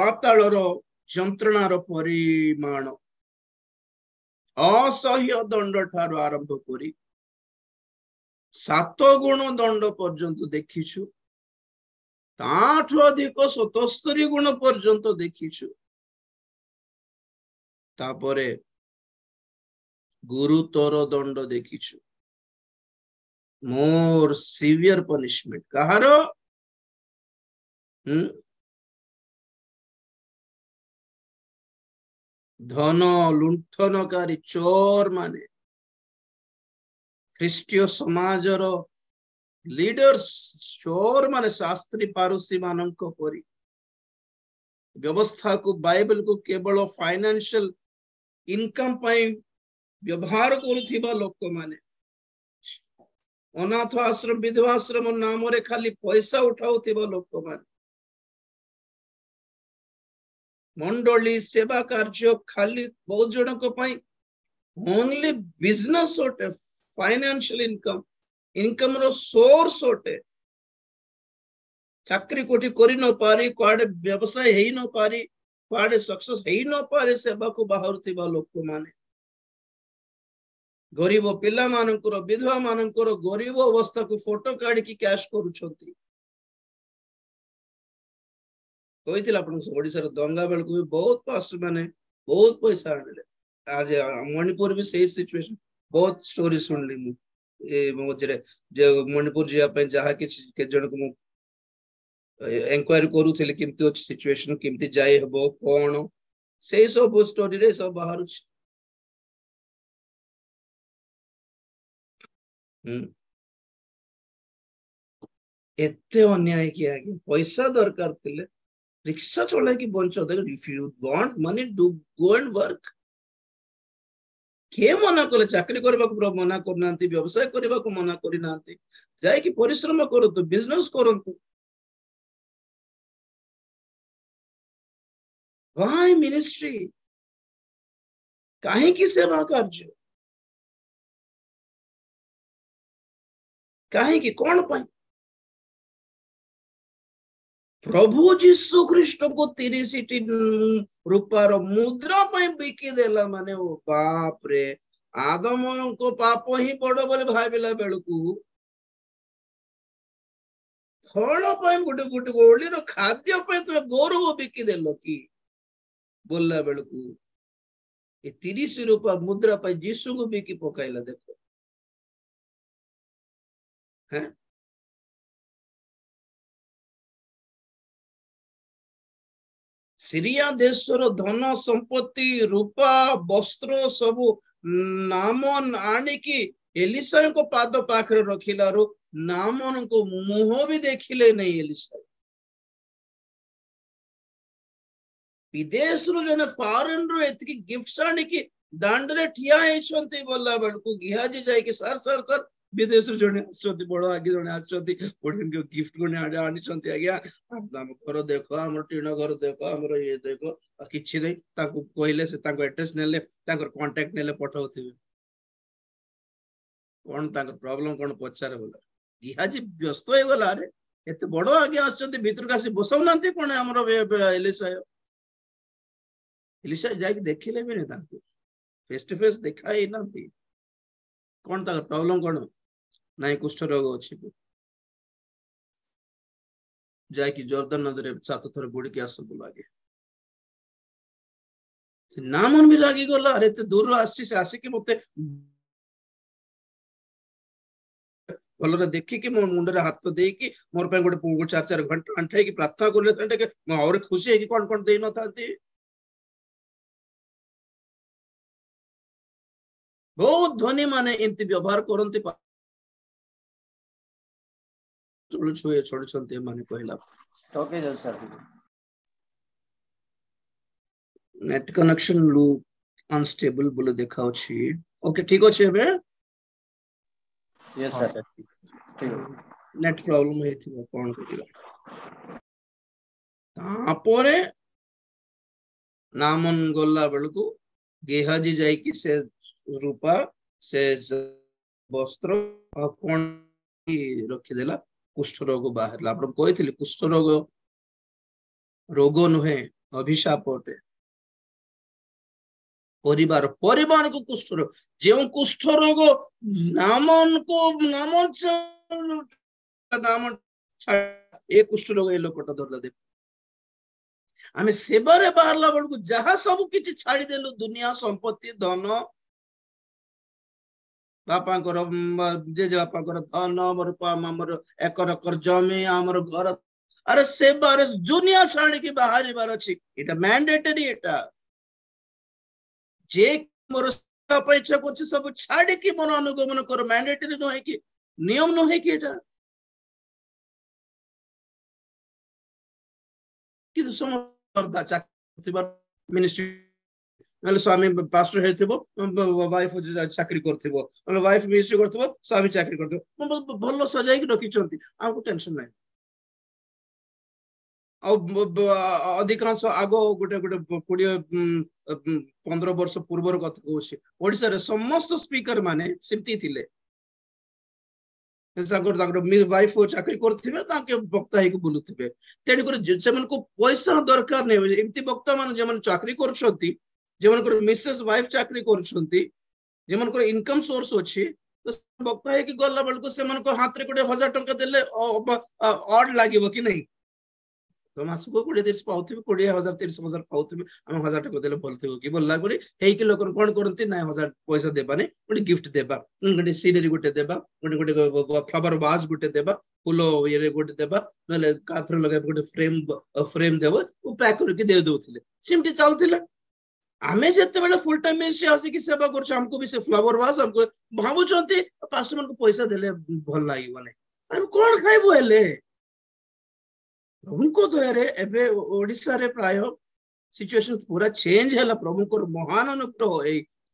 ପାତାଳର ଯନ୍ତ୍ରଣାର ପରିମାଣ ଅସହ୍ୟ ଦଣ୍ଡ ଠାରୁ ଆରମ୍ଭ କରି 7 ଗୁଣ ଦଣ୍ଡ ପର୍ଯ୍ୟନ୍ତ ଦେଖିଛୁ, ତାଠୁ ଅଧିକ 77 ଗୁଣ ପର୍ଯ୍ୟନ୍ତ ଦେଖିଛୁ। ତାପରେ ଗୁରୁତର ଦଣ୍ଡ ଦେଖିଛୁ, ମୋର ସିଭିୟର ପନିଶମେଣ୍ଟ। କାହାର? ଧନ ଲୁଣ୍ଠନକାରୀ ଚୋର ମାନେ, ଖ୍ରୀଷ୍ଟୀୟ ସମାଜର ଲିଡର୍ସ ଚୋର ମାନେ, ଶାସ୍ତ୍ରୀ ପାରୁସି ମାନଙ୍କ ପରି ବ୍ୟବସ୍ଥାକୁ ବାଇବେଲକୁ କେବଳ ଫାଇନାନ୍ସିଆଲ ଇନକମ ପାଇଁ ବ୍ୟବହାର କରୁଥିବା ଲୋକମାନେ, ଅନାଥ ଆଶ୍ରମ ବିଧବା ଆଶ୍ରମ ନାମରେ ଖାଲି ପଇସା ଉଠାଉଥିବା ଲୋକମାନେ, ମଣ୍ଡଳୀ ସେବା କାର୍ଯ୍ୟ ଖାଲି ବହୁତ ଜଣଙ୍କ ପାଇଁ ଓନ୍ଲି ବିଜନେସ ଅଟେ, ଫାଇନାନ୍ସିଆଲ ଇନକମ ର ସୋର୍ସ ଅଟେ। ଚାକରି କୋଠି କରି ନ ପାରି, କୁଆଡେ ବ୍ୟବସାୟ ହେଇ ନ ପାରି, କୁଆଡେ ସକ୍ସେସ ହେଇ ନ ପାରେ ସେବାକୁ ବାହାରୁଥିବା ଲୋକମାନେ, ଗରିବ ପିଲାମାନଙ୍କର, ବିଧବା ମାନଙ୍କର ଗରିବ ଅବସ୍ଥାକୁ ଫଟୋ କାଢିକି କ୍ୟାଶ କରୁଛନ୍ତି। କହିଥିଲା ଆପଣଙ୍କୁ ଓଡିଶାର ଦଙ୍ଗା ବେଳକୁ ବି ବହୁତ ପାଷ୍ଟର ମାନେ ବହୁତ ପଇସା ଆଣିଲେ। ଆଜ ମଣିପୁର ବି ସେଇ ସିଚୁଏସନ, ବହୁତ ଷ୍ଟୋରି ଶୁଣିଲି ମୁଁ ଏ ମଝିରେ, ଯେ ମଣିପୁର ଯିବା ପାଇଁ ଯାହା କିଛି କେତେ ଜଣକୁ ମୁଁ ଏନକ୍ୱାରି କରୁଥିଲି କେମିତି ଅଛି ସିଚୁଏସନ, କେମିତି ଯାଇ ହବ କଣ, ସେଇ ସବୁ ଷ୍ଟୋରିରେ ସବୁ ବାହାରୁଛି। ଏତେ ଅନ୍ୟାୟ କି ଆଜ୍ଞା, ପଇସା ଦରକାର ଥିଲେ ରିକ୍ସା ଚଳାଇକି ବଞ୍ଚ। If you want money do go and work. କିଏ ମନା କଲେ? ଚାକିରି କରିବାକୁ ମନା କରୁନାହାନ୍ତି, ବ୍ୟବସାୟ କରିବାକୁ ମନା କରିନାହାନ୍ତି, ଯାଇକି ପରିଶ୍ରମ କରନ୍ତୁ, ବିଜନେସ କରନ୍ତୁ। Why ministry? କାହିଁକି ସେବା କାର୍ଯ୍ୟ? କାହିଁକି? କଣ ପାଇଁ? ପ୍ରଭୁ ଯୀଶୁ ଖ୍ରୀଷ୍ଟକୁ 30ଟି ରୂପାର ମୁଦ୍ରା ପାଇଁ ବିକି ଦେଲା ମାନେ, ଓ ବାପରେ, ଆଦମଙ୍କ ପାପ ହିଁ ବଡ ବୋଲି ଭାବିଲା ବେଳକୁ, ଫଳ ପାଇଁ ଗୋଟେ ଗୋଟେ ଓଳିର ଖାଦ୍ୟ ପାଇଁ ତୁମେ ଗୌରବ ବିକି ଦେଲ କି ବୋଲିଲା ବେଳକୁ, ଏ 30 ରୂପା ମୁଦ୍ରା ପାଇଁ ଯୀଶୁଙ୍କୁ ବିକି ପକାଇଲା। ଦେଖ, ସିରିଆ ଦେଶର ଧନ ସମ୍ପତ୍ତି, ରୂପା, ବସ୍ତ୍ର ସବୁ ନାମନ ଆଣିକି ଏଲିଶାଙ୍କ ପାଦ ପାଖରେ ରଖିଲାରୁ ନାମନଙ୍କୁ ମୁହଁ ବି ଦେଖିଲେ ନାହିଁ ଏଲିଶା। ବିଦେଶରୁ ଜଣେ ଫରେନରୁ ଏତିକି ଗିଫ୍ଟ ଆଣିକି ଦାଣ୍ଡରେ ଠିଆ ହେଇଛନ୍ତି ବୋଲା ବେଳକୁ ଗିହାଜି ଯାଇକି ସାର୍ ସାର୍ ସାର୍, ବିଦେଶରୁ ଜଣେ ଆସିଛନ୍ତି, ବଡ ଆଗେ ଜଣେ ଆସିଛନ୍ତି, ଗିଫ୍ଟ ଆଣିଛନ୍ତି ଆଜ୍ଞା, ଆମ ଘର ଦେଖ, ଆମର ଟିଣ ଘର ଦେଖ, ଆମର ଇଏ ଦେଖ, କିଛି ନାହିଁ। ତାଙ୍କୁ କହିଲେ, ସେ ତାଙ୍କ ଆଡ୍ରେସ ନେଲେ, ତାଙ୍କର କଣ୍ଟାକ୍ଟ ନେଲେ, ପଠାଉଥିବେ। କଣ ତାଙ୍କର ପ୍ରୋବ୍ଲେମ କଣ ପଚାରେ ବୋଲା, ଗିହାଜି ବ୍ୟସ୍ତ ହେଇଗଲା, ଆରେ ଏତେ ବଡ ଆଜ୍ଞା ଆସିଛନ୍ତି, ଭିତରକୁ ଆସି ବସାଉନାହାନ୍ତି କଣ ଆମର ଏଲିଶା ଯାଇକି ଦେଖିଲେ ବି ତାଙ୍କୁ ଫେସ ଟୁ ଫେସ ଦେଖା ହେଇନାହାନ୍ତି। କଣ ତାଙ୍କ ପ୍ରୋବ୍ଲେମ କଣ? ନାଇଁ କୁଷ୍ଠ ରୋଗ ଅଛି, ଯାଇକି ଜର୍ଦାନ ନଦୀରେ 7 ଥର ବୁଡିକି ଆସ ବୋଲ। ଆଗେ ନାମନ ବି ଲାଗିଗଲା, ଆରେ ଏତେ ଦୂରରୁ ଆସିଛି, ସେ ଆସିକି ମତେ ଭଲରେ ଦେଖିକି ମୋ ମୁଣ୍ଡରେ ହାତ ଦେଇକି ମୋର ପାଇଁ ଗୋଟେ 4 ଘଣ୍ଟା ଆଣ୍ଠେଇକି ପ୍ରାର୍ଥନା କଲେ, ମୁଁ ଆହୁରି ଖୁସି ହେଇକି କଣ କଣ ଦେଇନଥାନ୍ତି। ବହୁତ ଧନୀ ମାନେ ଏମିତି ବ୍ୟବହାର କରନ୍ତି, ଛୋଡୁଛନ୍ତି ଏମାନେ। କହିଲା ନେଟ କନେକ୍ସନ ଅନଷ୍ଟେବଲ ବୋଲି ଦେଖାଉଛି। ଓକେ, ଠିକ ଅଛି। ଏବେ ନେଟ ପ୍ରୋବ୍ଲେମ ହେଇଥିବ, କଣ କରିବା। ତାପରେ ନାମନ ଗଲା ବେଳକୁ ଗେହାଜି ଯାଇକି ସେ ରୂପା, ସେ ବସ୍ତ୍ର କଣ ରଖିଦେଲା, କୁଷ୍ଠ ରୋଗ ବାହାରିଲା। ଆପଣ କହିଥିଲି କୁଷ୍ଠ ରୋଗ ନୁହେଁ, अभिशाप अटे परिवार परिवार को कुष्ठ रोग जो कुष्ठ रोग नाम को नाम नाम ए कुष्ठ रोग ए लोकटा धरला दे आमे सेबारे बाहरला बेलू जहाँ सब किछि छाड़ीदेलु दुनिया संपत्ति धन बापा जेजे बापा धन मोर मोर एकर एकर जमी आमर घर अरे से बारे दुनिया छाड़ी की बाहर बार अच्छी एटा मैंडेटरी एटा जे मोर इच्छा कर सब छाड़ी की मन अनुगमन कर मैंडेटरी न है कि नियम न है कि एटा कि समझ मिनिस्ट्री नले स्वामी पास्टर हेथिबो वाइफ चाकरी करथिबो नले वाइफ मिनिस्ट्री करथिबो स्वामी चाकरी करथिबो भलो सजाई के रखिचंती आको टेंशन नै अधिकांश आगो गोटे गोटे 20-15 वर्ष पूर्वर कथा कहूँ ओडिसा रे समस्त स्पीकर माने सिमती थिले वाइफ चाकरी करथिबे ताके वक्ता ही बुलुथिबे तेन कर जेमन को पैसा दरकार नै एमती वक्ता मान जेमन चाकरी करछंती जेमन कर मिसेस वाइफ चाकरी करछंती जेमन कर इनकम सोर्स अछि तो वक्ता है कि गल्ला बेल को सेमन को हाथ रे कोटे 1000 टंका देले ऑड लागिवो कि नहीं तो मास को 20-30 पाउथिबे 20,000-30,000 पाउथिबे हम 1000 टका देले बोलथिबो कि बोलला गुरी हेई कि लोकन कोन करंती ना 1000 पैसा देबाने गोटे गिफ्ट देबा गोटे सीनरी गोटे देबा गोटे गोटे फ्लावर वाज गोटे देबा फूलो ये गोटे देबा नले काथर लगा गोटे फ्रेम देबो उ पैक करके दे दोथिले सिमटी चलथिला आमे जेते बेले फुल टाइम मिनिस्ट्री आसी की सेवा करछ हमको भी से फ्लावर वाज हमको भाबुचंती पास्टर मन को पैसा देले भल लागिबो नै हम कोन खाइबो हेले प्रभु को दयारे एबे ओडिसा रे प्राय सिचुएशन पूरा चेंज हैला प्रभु को महान अनुग्रह ए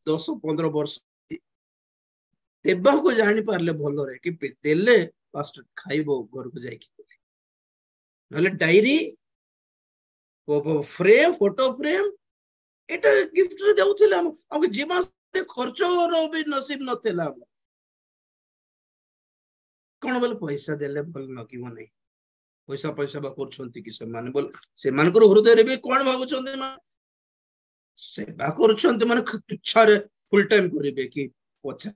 10-15 वर्ष देबा को जानि पारले भलो रे कि देले पास्टर खाइबो घर को जाई कि नले डायरी फ्रेम फोटो फ्रेम एटा गिफ्ट रे देउथिला हम जीवन से खर्च रो भी नसीब नथिला कोन बोले पैसा देले भल न कि नै पैसा पैसा बा करछंती कि से माने बोल से मान को हृदय रे भी कोन भाबुचंती ना सेवा करछंती माने इच्छा रे फुल टाइम करिवे कि पछा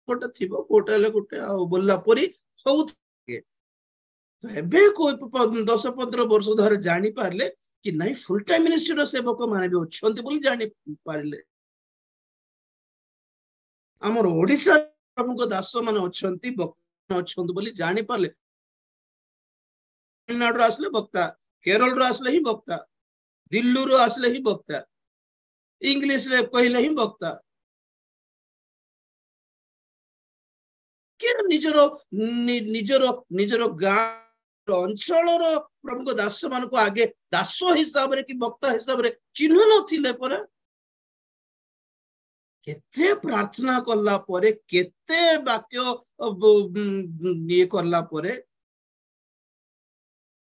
कोटा थिबो कोटा ले कोटे आ बोलला परी सब तो एबे को 10-15 वर्ष धरे जानि पारले कि नहीं फुल टाइम मिनिस्ट्री रो सेवक माने भी अछंती बोली जानि पारले हमर ओडिसा प्रभु को दास माने अछंती भक्त अछंती बोली जानि पारले तमिलनाडु आसले वक्ता केरल रो आसले ही वक्ता दिल्ली रो आसले ही वक्ता इंग्लिश रे कहले ही वक्ता के निजरो निजरो निजरो गाँव अंचल रो प्रभु को दास मान को आगे दास हिसाब रे कि वक्ता हिसाब रे चिन्ह नथिले पर केते प्रार्थना करला परे केते वाक्य ये करला परे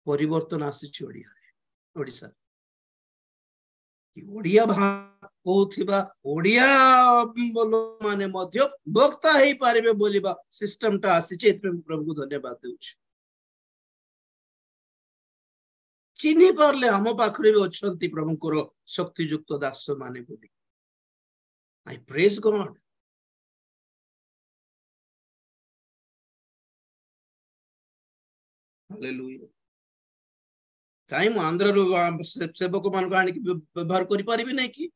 परिवर्तन आसी ओडिसा ओडिया कहूथिबा ओडिया बोलो माने मध्य वक्ता हेई पारिबे बोलिबा सिस्टम टा आसी प्रभु को धन्यवाद देउछ चिन्ही पारले हम पाखरे भी अछंती प्रभु को शक्ति युक्त दास माने बोली आई प्रेज गॉड हालेलुया काई मु आंध्र सेवक मान को आनी व्यवहार करि परिबे नै कि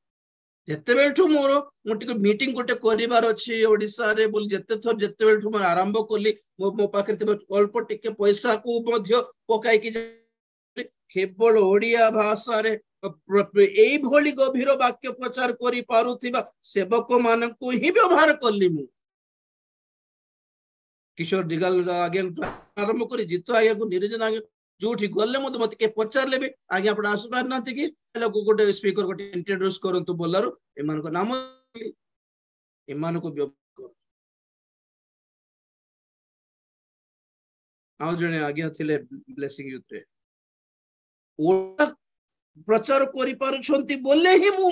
जत्ते बेलठु मोर मोटी मीटिंग गोटे करिवार अछि ओडिसा रे बोल जत्ते थर जत्ते बेलठु म आरंभ करली मो पाखरे तबे अल्प टिके पैसा को मध्य पकाई कि केवल ओडिया भाषा रे एई भोली गभीर वाक्य प्रचार करि पारुथिबा सेवक मान को ही व्यवहार करली मु किशोर दिगल आगे आरंभ करी जितो आगे को निरंजन आगे जोठी गले मत के पचारले भी आगे आपण आसु पार नथि कि लोग गोटे स्पीकर गोटे इंट्रोड्यूस करंतु बोलारो एमान को नाम एमान को आ जने आगे थिले ब्लेसिंग यूथ रे ओटा प्रचार करि पारुछंती बोले ही मु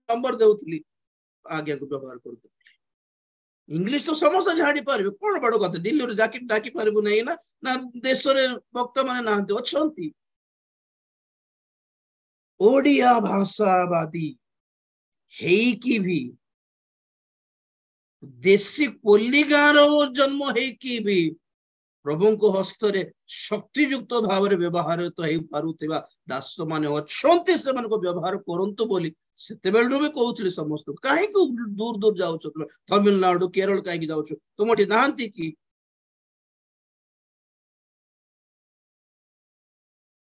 नंबर देउथली आगे को व्यवहार करतु इंग्लिश तो समस्त झाड़ी पारे कौन बड़ कथा दिल्ली जाकी डाकी पारबु नहीं ना ना देश रे वक्ता माने ना अछंती ओडिया भाषावादी हेकी भी देशी कोली गाँव जन्म हेकी भी प्रभु को हस्तरे शक्तियुक्त भाव में व्यवहार तो हो पारुथिबा दास माने अच्छे से को व्यवहार करंतु बोली सेतेबेलु भी कहउथली समस्त काहे को दूर दूर जाउछ तमिलनाडु केरल काहे जाउछ तुमठी नाहंती की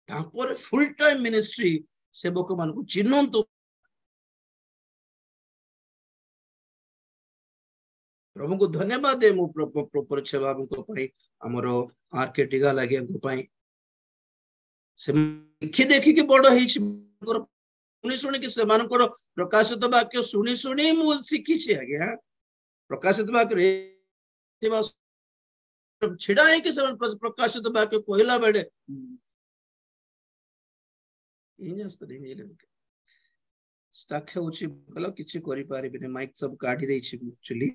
तापर फुल टाइम मिनिस्ट्री सेवक मान को चिन्हंतु प्रभु को धन्यवाद दे मु प्रॉपर सेवा को पई हमरो आरके टिगा लागे को पई से देखि देखि के बड़ हेछि शुणी शुणी कि से मानकर प्रकाशित वाक्य शुणी शुणी मु शिखी छी आगे प्रकाशित वाक्य छिड़ा है कि से प्रकाशित वाक्य कहला बेले स्टक होछि भलो किछि करि पारिबिने माइक सब काटी दै छी एक्चुअली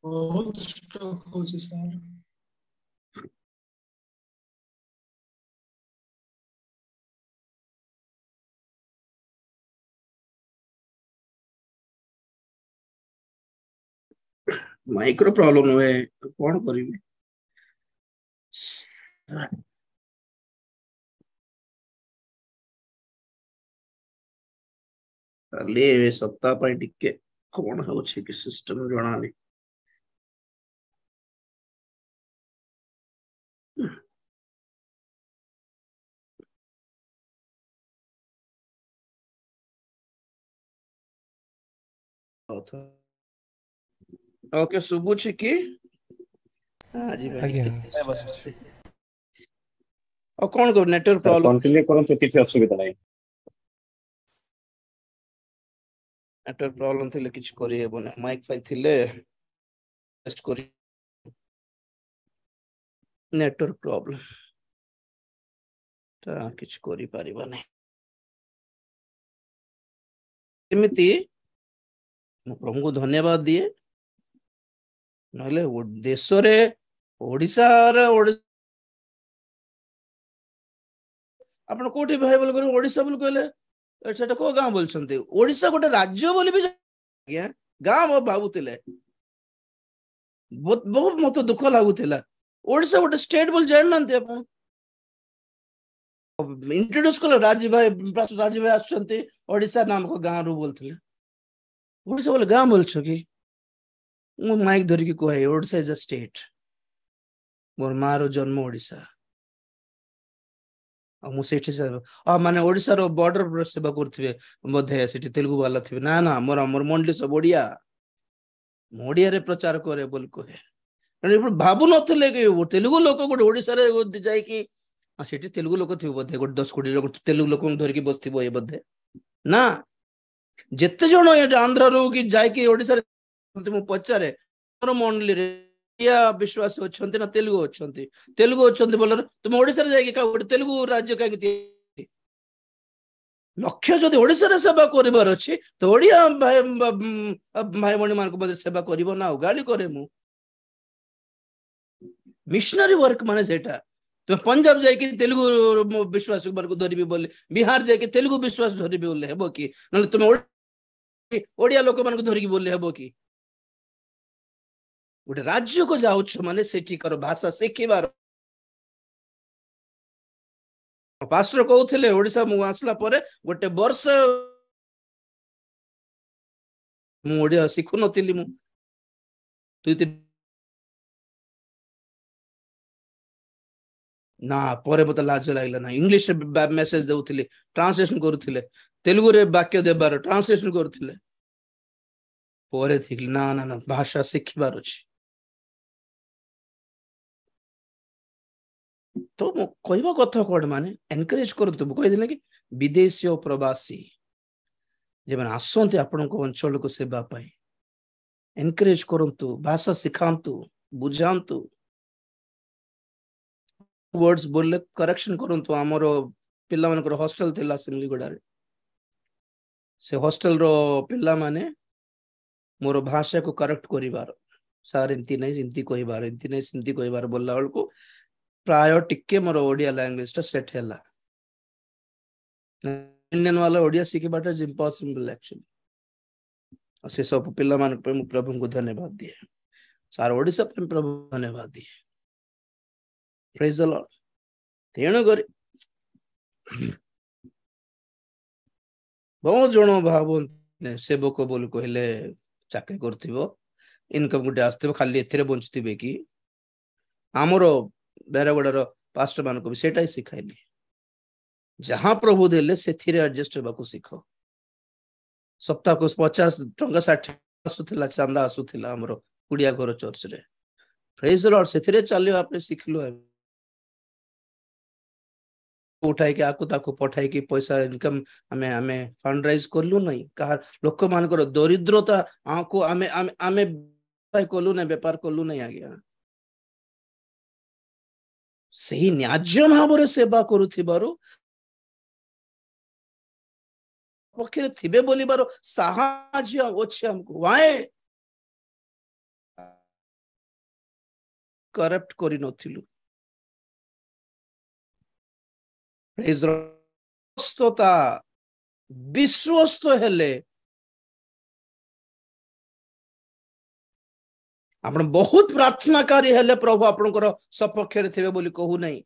बहुत स्टक होछि सर माइक्रो प्रॉब्लम हुए कौन करिबे काली सप्ताह पर टिके कौन होछि कि सिस्टम जणा नहीं ओके सुबुछि कि आज भाई बस और कौन को नेटवर्क सर प्रॉब्लम कंटिन्यू करन किछि असुविधा नै नेटवर्क प्रॉब्लम थिले किछ करि हेबो ना माइक फाइक थिले टेस्ट करि नेटवर्क प्रॉब्लम ता किछ करि परिबा नै एमिति प्रभु को धन्यवाद दिए नहले देश रे ओडिसा रे आपण कोठी भाई बोल कर ओडिसा बोल कहले सेटा को गांव बोलछन्ते ओडिसा गोटे राज्य बोली भी आज्ञा गांव भाबुतिले बहुत बहुत मत दुख लागुतिला ओडिसा गोटे स्टेट बोल जान नंते आपण इंट्रोड्यूस कलो राजीव भाई आछन्ते ओडिसा नाम को गांव रो बोलथिले ओडिसा बोले गांव बोलछो कि मु माइक धरि की कहे ओडिसा इज अ स्टेट मोर मारो जन्म ओडिसा मु सेठी से माने ओडिसा रो बॉर्डर पर सेवा करथिबे मध्ये सेठी तेलुगु वाला थिबे ना ना मोर मोर मंडली सब ओडिया ओडिया रे प्रचार करे बोल कहे कारण भाबु नथिले कि तेलुगु लोक गोटे ओडिसा रे जाई कि सेठी तेलुगु लोक थिबे मध्ये गोटे 10 कोटी लोक तेलुगु लोक धरि की बसथिबो ए मध्ये ना जेते जण आंध्र रो कि जाई कि ओडिसा रे मु पचारे मोर मंडली रे या विश्वास अच्छे ना तेलुगु अच्छे बोल तुम ओडिसा रे जाई गोटे तेलुगु राज्य कहीं लक्ष्य जदि ओडिसा रे सेवा करिवार अछि तो ओडिया भाई भाई भणी मान को सेवा करिवो ना गाली करे मु मिशनरी वर्क माने सेटा तुम पंजाब जाई कि तेलुगु विश्वास को धरिबी बोले बिहार जाई कि तेलुगु विश्वास धरिबी बोले हेबो कि न तुम ओडिया लोक मान को धरिकी बोले हेबो कि गोटे राज्य को जाउछ माने सेठिकर भाषा शिखिबार पास्टर कहउथिले ओडिसा मु आसला परे गोटे वर्ष मु ओडिया शिखु नथिली मु ना परे मते लाज लागला ना इंग्लिश रे मेसेज देउथिले ट्रांसलेशन करूथिले तेलुगु रे वाक्य देबार ट्रांसलेशन करूथिले परे थिक ना ना ना भाषा शिखिबार अछि तो मु कहबो कथा कोड माने एनकरेज करतु कहि दिले कि विदेशी और प्रवासी जेबन आसंते आपन को अंचल को सेवा पाई एनकरेज करतु भाषा सिखांतु बुझांतु वर्ड्स बोलले करेक्शन करंतु हमरो पिल्ला मन हॉस्टल थिला सिमलीगुड़ा रे से हॉस्टल रो पिल्ला माने मोर भाषा को करेक्ट करिवार सार एंती नहीं एंती कहिबार एंती नहीं सिंती कहिबार बोलला बेल को प्राय टिके मोर ओडिया लैंग्वेज टा सेट हैला इंडियन वाला ओडिया शिखिबाटा इज इम्पॉसिबल एक्चुअली से सब पिला मान पे मु प्रभु को धन्यवाद दिए सार ओडिसा पे प्रभु धन्यवाद दिए प्रेज द लॉर्ड तेणु करी बहुत जन भाव सेवक बोल कहले चाकरी करथिबो इनकम गुटे आसथिबो खाली एथिरे बंचुथिबे कि आमर बेरगड़र पास्टर मान को भी सेटा ही सिखाइली जहां प्रभु देले से एडजस्ट होगा शिख सप्ताह को 50 टंका 60 आसुला चांदा आसुला आमर कुड़िया घर चर्च रे प्रेज द लॉर्ड से चलियो आपने शिखलु उठाई के आकु ताकु पठाई के पैसा इनकम आमे आमे फंड राइज करलु नहीं कहा लोक मानकर दरिद्रता आको आमे आमे आमे कलु नहीं व्यापार कलु नहीं आज्ञा सही न्याज्य भाव सेवा करुथिबारु पक्षे थिबे बोलिबार साहाज्य अछि हमको वाए करप्ट करि नथिलु विश्वस्तता विश्वस्त हेले आपण बहुत प्रार्थनाकारी हेले प्रभु आपनकर सपक्षरे थिबे बोली कहू नहीं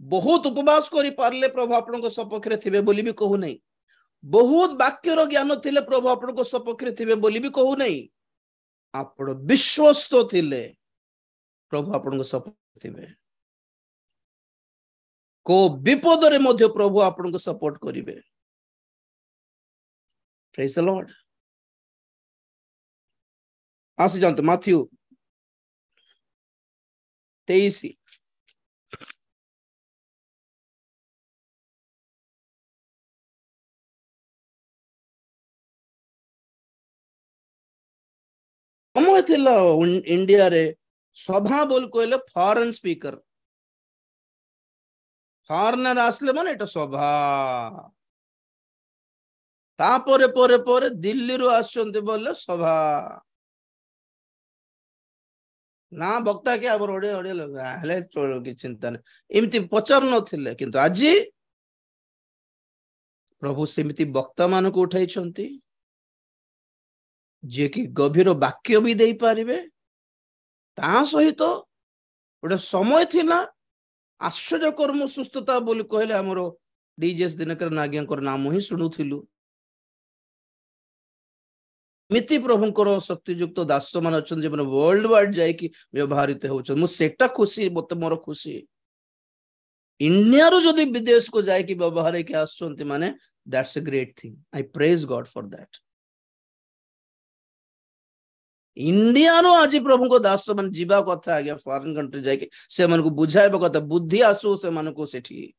बहुत उपवास करि पारले प्रभु आपनकर सपक्षरे थिबे बोली भी कहू नहीं बहुत वाक्यर ज्ञान थिले प्रभु आपनकर सपक्षरे थिबे बोली भी कहू नहीं आपण विश्वस्त थिले प्रभु आपनकर सपक्षरे थिबे को विपद रे मध्य प्रभु आपन को सपोर्ट करिवे प्रेज द लॉर्ड आसी जानते मैथ्यू 23 समय थिला इंडिया रे सभा बोल कहले फॉरेन स्पीकर फॉरेनर आसले माने एटा सभा तापरे परे परे दिल्ली रु आछन्ते बोले सभा ना वक्ता के आबर ओडे ओडे लगा हले चोल की चिंता ने एमिति पचार नथिले किंतु आजी प्रभु सेमिति वक्ता मान को उठाई छंती जे कि गभीर वाक्य भी देई पारिबे ता सहित ओडे समय थिला आश्चर्य कर्म सुस्थता बोली कहले हमरो डीजेएस दिनकर नागियांकर नाम ही सुनुथिलु मिति प्रभुंकर शक्तियुक्त दास मान अछन जे वर्ल्ड वाइड जाय कि व्यवहारित होछन मु सेटा खुशी मते मोर खुशी इंडिया रो जदी विदेश को जाय कि व्यवहार के आछन्ति माने that's a great thing I praise God for that India रो आज प्रभु को दास मन जीवा कथा आगे फॉरेन कंट्री जाय कि से मन को बुझाइबा कथा बुद्धि आसु से मन को सेठी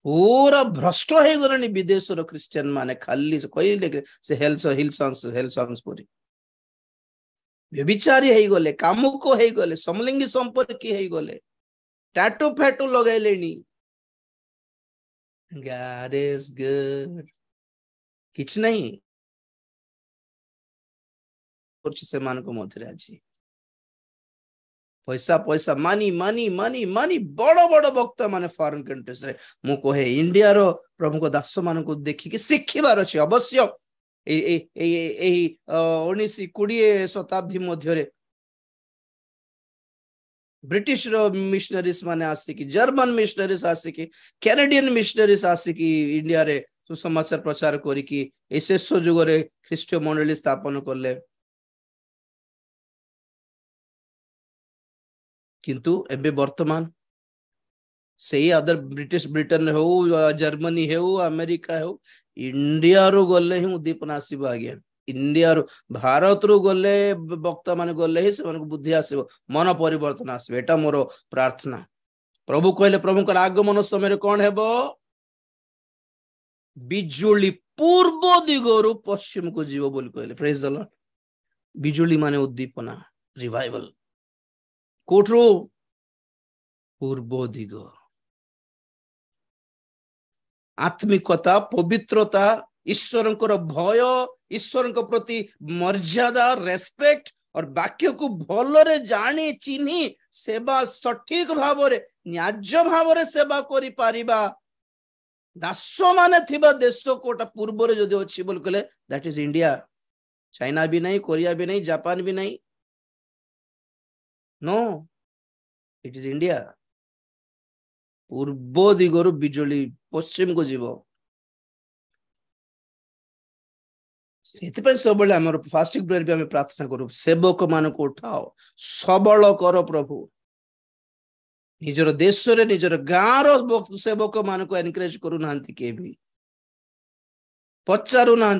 पूरा भ्रष्ट हे गलनी विदेश रो क्रिश्चियन माने खाली से कहले से हिल सॉन्ग्स परी व्यभिचारी हे गले कामुक हे गले समलिंगी संपर्क हे गले टैटू फैटू लगाइलेनी गॉड इज गुड किछ नहीं से मान को मधुरे आज पैसा पैसा मानी मानी मानी मानी बड़ बड़ वक्ता माने फॉरेन कंट्रीज रे मु कहे इंडिया रो प्रभु को दास मान को देखि कि शिखिबार अछि अवश्य ए 19-20 शताब्दी मध्य रे ब्रिटिश रो मिशनरीज माने आसी कि जर्मन मिशनरीज आसी कि कैनेडियन मिशनरीज आसी कि इंडिया रे सुसमाचार प्रचार करी कि ए शेष जुग रे ख्रीष्टीय मंडली स्थापन करले किंतु एबे वर्तमान सही अदर ब्रिटिश ब्रिटेन हो जर्मनी हो अमेरिका हो इंडिया रो गले ही उद्दीपन आसीबो आगे इंडिया रो भारत रो गले वक्ता माने गले ही से मन बुद्धि आसीबो मन परिवर्तन आसीबो एटा मोर प्रार्थना प्रभु कहले प्रभु कर आगमन समय रे कोन हेबो बिजुली पूर्व दिगरु पश्चिम को जीव बोल कहले प्रेज द लॉर्ड बिजुली माने उद्दीपना रिवाइवल कोठरो पूर्व दिग आत्मिकता पवित्रता ईश्वरंकर भय ईश्वरंक प्रति मर्यादा रेस्पेक्ट और वाक्य को भलरे जानी चिन्ही सेवा सठिक भाव रे न्याज्य भाव रे सेवा करि पारिबा दास माने थिबा देश कोटा पूर्व रे जदि अछि बोल कले दैट इज इंडिया चाइना भी नहीं कोरिया भी नहीं जापान भी नहीं नो इट इज इंडिया पूर्व दिगरु बिजुली पश्चिम को जीव सब फास्टिंग प्रेयर भी आम प्रार्थना करूँ सेवक मान को उठाओ सबल कर प्रभु निजर देश रे निजर गाँव सेवक मान को एनकरेज करू ना के भी पचारू ना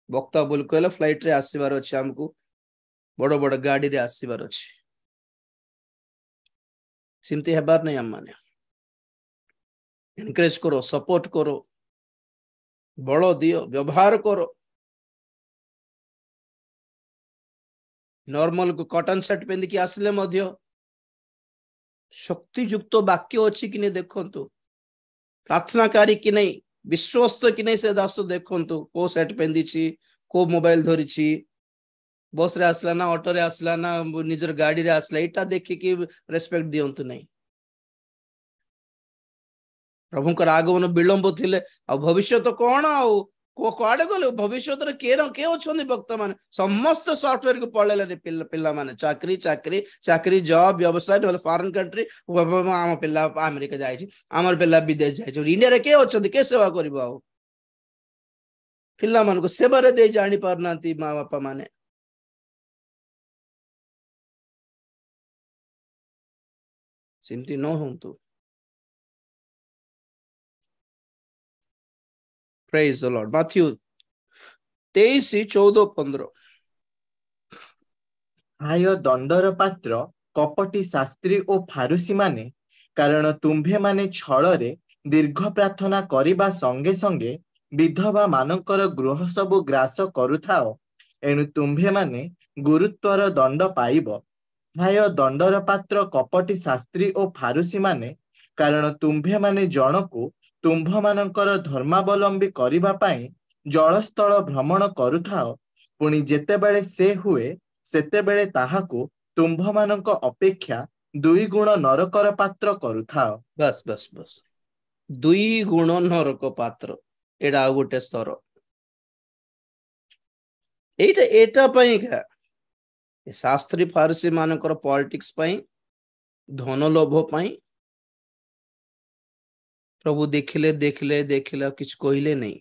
वक्ता बोल कहला फ्लाइट रे आसीबार अछि हमको बड़ बड़ गाड़ी रे आसीबार अछि सिमती हेबार नहीं हम माने एनकरेज करो सपोर्ट करो बल दियो व्यवहार करो नॉर्मल को कॉटन शर्ट पहन की आसले मध्य शक्ति युक्त वाक्य अच्छी कि नहीं देखंतु प्रार्थनाकारी कि नहीं विश्वस्त कि नहीं से दास देखंतु को शर्ट पहन को मोबाइल धरी बस रे आसला ना ऑटो रे आसला ना निजर गाड़ी रे आसला एटा देखि कि रेस्पेक्ट दियंतु नहीं प्रभुकर आगमन विलंब थिले आ भविष्य तो कौन आउ को कुआडे गले भविष्य रे के अछंदी भक्त माने समस्त सॉफ्टवेयर को पळले पिल्ला माने चाकरी चाकरी चाकरी जॉब व्यवसाय नले फॉरेन कंट्री आम पिल्ला अमेरिका जाय छी हमर पिल्ला विदेश जाय छी इंडिया रे के अछंदी के सेवा करबो आउ पिल्ला मान को सेवा रे दे जानि परनांती मां बापा माने सिमती न होंतु Praise the Lord. Matthew 23:14-15 हाय दंडर पात्र कपटी शास्त्री ओ फारुसी माने कारण तुम्भे माने छଳରେ दीर्घ प्रार्थना करिबा संगे संगे विधवा मानकर गृह सबु ग्रास करुथाओ एणु तुम्भे माने गुरुत्वर दंड पाइब हाय दंडर पात्र कपटी शास्त्री ओ फारुसी माने कारण तुम्भे माने जनकु तुम्भ मानकर धर्मावलंबी करिबा पाई जलस्थल भ्रमण करुथाओ पुणी जेतेबेले से हुए सेतेबेले ताहाकु तुम्भ मानक अपेक्षा 2 गुण नरकर पात्र करुथाओ बस बस बस 2 गुण नरक पात्र एडा गोटे स्तर एटा एटा पई का शास्त्री फारसी मानकर पॉलिटिक्स पई धन लोभ पई प्रभु देखिले देखिले देखिले किछ कहिले नहीं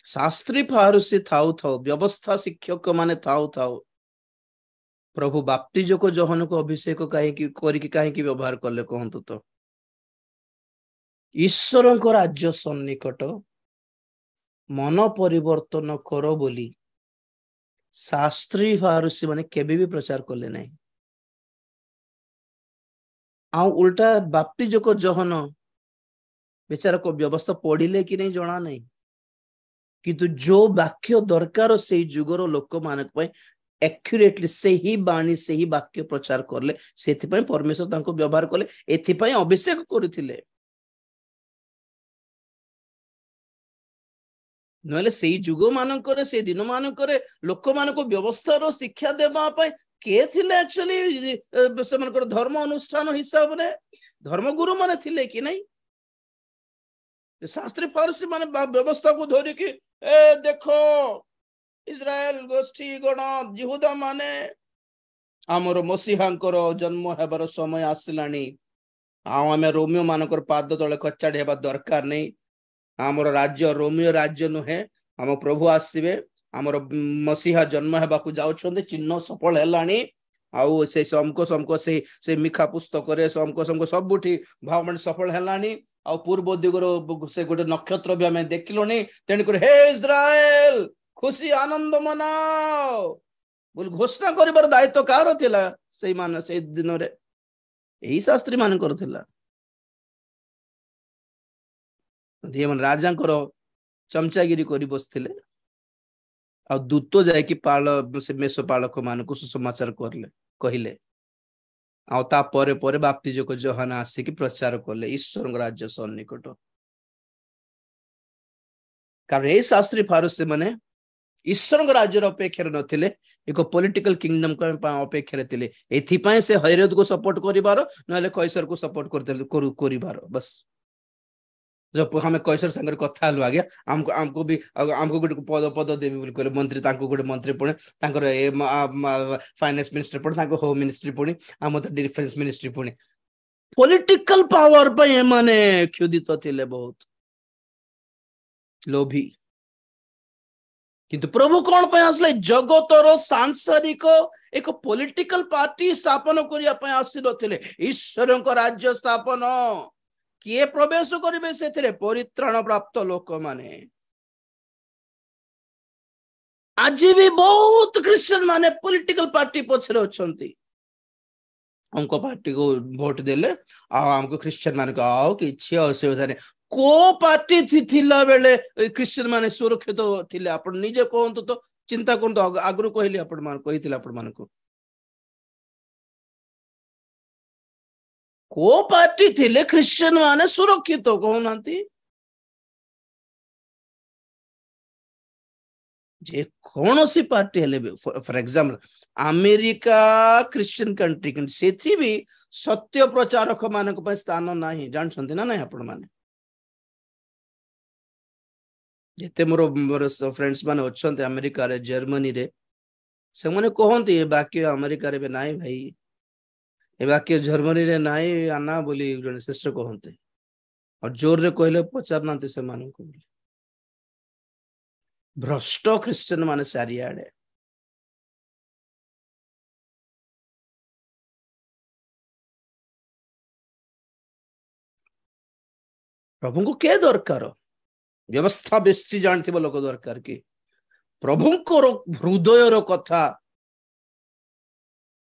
शास्त्री फारसी थाउ थाउ व्यवस्था शिक्षक माने थाउ थाउ प्रभु बाप्तिज को जहन को अभिषेक कहीं व्यवहार कले कहतु तो ईश्वर को राज्य सन्निकट मन परिवर्तन करो बोली शास्त्री फारसी माने केबे भी प्रचार कले नहीं आ उल्टा बाप्तिज को जहन बेचारा को व्यवस्था पढ़िले कि नहीं जना नहीं किंतु जो वाक्य दरकार से जुगर लोक मान एक्यूरेटली से ही बाणी से ही वाक्य प्रचार करले सेथिपई परमेश्वर तांको व्यवहार कले एथिपई अभिषेक करथिले नले से जुग मानकर से दिन मानकर लोक मान को व्यवस्था रो शिक्षा देबा पई के थिले एक्चुअली से मानकर धर्म अनुष्ठान हिसाब रे धर्म गुरु माने थिले कि नहीं शास्त्री फारसी माने व्यवस्था को धरि कि ए देखो इस्राएल गोष्ठी गण यहूदा माने आमर मसीहांकर जन्म हेबार समय आसिलानी आमे रोमियो मानकर पाद तले कच्चाड़ हेबा दरकार नहीं आमर राज्य रोमियो राज्य नुहे आम प्रभु आसीबे आमर मसीहा जन्म हेबाकू जाउछन्ते चिन्ह सफल हेलानी आउ से समको से मिखा पुस्तक रे समको सबुठी भावमण सफल हेलानी आ पूर्व दिगर से गोटे नक्षत्र भी हमें देखिलोनी तेणुकर हे इस्राएल खुशी आनंद मनाओ बोल घोषणा करिबार दायित्व कार थिला सेई मान से दिन रे एही शास्त्री मान करथिला देवन राजा कर चमचागिरी करी बसथिले आ दूत जाय कि पाल से मेष पालक मान को सुसमाचार करले कहिले आ ता परे परे बाप्तिज को जोहान आसी कि प्रचार करले ईश्वर राज्य सन्निकट कारण ए शास्त्री फारसी माने ईश्वर राज्यर अपेक्षा नथिले एक पॉलिटिकल किंगडम अपेक्षा थिले एथिपाई से हैरोद को सपोर्ट करिबार नले कैसर को सपोर्ट करिबार बस जब हमें कैसर संगे कथा हलु आगे हमको भी हमको गोटे पद देवी बोली कहले मंत्री तांको गोटे मंत्री पुणी तांकर फाइनेंस मिनिस्टर पुणी तांको होम मिनिस्ट्री पुणी आम डिफेंस मिनिस्ट्री पुणी पॉलिटिकल पावर पे माने क्षुदित थिले बहुत लोभी किंतु प्रभु कौन पे आसले जगतर सांसारिक एक पॉलिटिकल पार्टी स्थापन करिया पे आसी नथिले ईश्वर को राज्य स्थापन किए प्रवेश करिवे सेथिरे परित्राण प्राप्त लोक माने आज भी बहुत क्रिश्चियन माने पॉलिटिकल पार्टी पछरे अछंती हमको पार्टी को वोट देले हमको क्रिश्चियन मान को आओ कि इच्छा असुविधा नहीं को पार्टी थिला बेले क्रिश्चियन माने सुरक्षित थिले आपण निजे कहंतु तो चिंता करंतु आगरु कहली आपण मान कहिथिला आपण मान को पार्टी थिले क्रिश्चियन माने सुरक्षित कहउनांती जे कौन सी पार्टी हेले for example America Christian country सेथि भी सत्य प्रचारक मानक पे स्थान नाही जानछंती ना नाही आपण माने जेते मोर फ्रेंड्स माने अछंती अमेरिका रे जर्मनी रे से माने कहंती ए बाकी अमेरिका रे बे नाही भाई ए बाकी जर्मनी रे नाही आना बोली जने सिस्टर कहंती और जोर रे कहले पचार नांती से मानन को भ्रष्ट क्रिश्चियन माने सारियाडे प्रभु को के दरकार व्यवस्था बेसी जानथिबो लोक दरकार कि प्रभु को हृदय रो कथा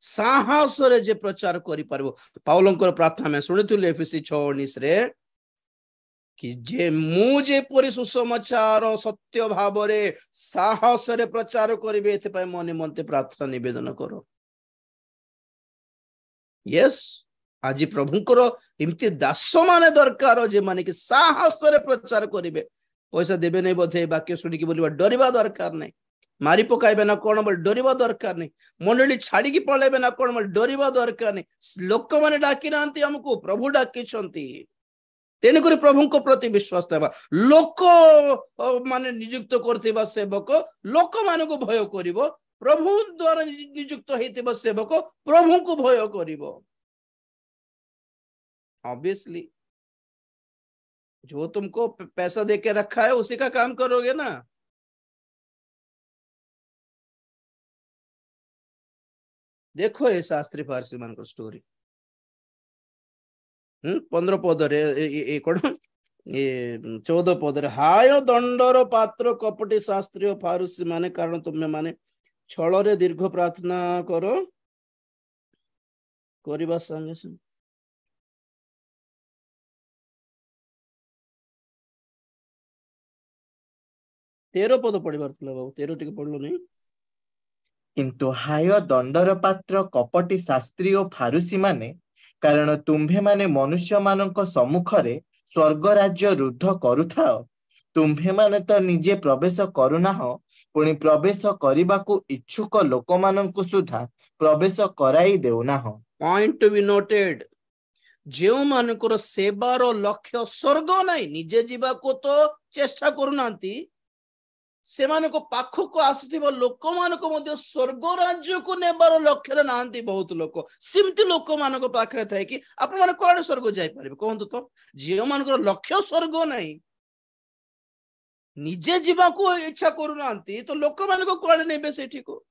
साहस रे जे प्रचार करि परबो पाउलंकर प्रार्थना में सुनिथिले एफएसी 6:19 रे कि जे मुझे परि सुसमाचार सत्य भाव रे साहस रे प्रचार करिवे एते पय मन निमंते प्रार्थना निवेदन करो यस आज प्रभुकर इमती दास माने दरकार जे माने कि साहस रे प्रचार करिवे पैसा देबे नहीं बोधे वाक्य सुनी कि बोलिबा डरिबा दरकार नहीं मारी पकाइबे ना कोन बोल डरिबा दरकार नहीं मंडली छाड़ी की पळेबे ना कोन बोल डरिबा दरकार नहीं लोक माने डाकी नांती हमको प्रभु डाकी छंती तेणुक प्रभु को प्रति विश्वास देवा लोक माने नियुक्त करथिबा सेवक लोक मान को भय करिवो प्रभु द्वारा नियुक्त हेतिबा सेवक प्रभु को भय करिवो ऑब्वियसली जो तुमको पैसा देके रखा है उसी का काम करोगे ना देखो ये शास्त्री फारसी मान को स्टोरी 15 पद रे ये कोन ये 14 पद रे हाय दंडर पात्र कपटी शास्त्री फारसी माने कारण तुमे माने छल रे दीर्घ प्रार्थना करो करबा संगे संगे 13 पद पढ़िबार थला बाबू 13 टिके पढ़लो नहीं किंतु हाय दंडर पात्र कपटी शास्त्री और फारुसी माने कारण तुम्भे माने मनुष्य मानक सम्मुख रे स्वर्ग राज्य रुद्ध करुथाओ तुम्भे माने तो निजे प्रवेश करुना हो पुणी प्रवेश करने को इच्छुक लोक मानक सुधा प्रवेश कराई देउना हो पॉइंट टू बी नोटेड जो मानकर सेवार लक्ष्य स्वर्ग नहीं निजे जीवा को तो चेष्टा करूनांती से मानको पाखो को आसुथिबा लोक मानको मध्य स्वर्ग राज्य को नेबार लक्ष्य नांती बहुत लोक सिमती लोक मानको पाखरे थाए कि आपण माने कोडे स्वर्ग जाई परिबे कहंतु तो जे मानको लक्ष्य स्वर्ग नहीं निजे जीवा को इच्छा करूनांती तो लोक मानको कोडे नेबे सेठी को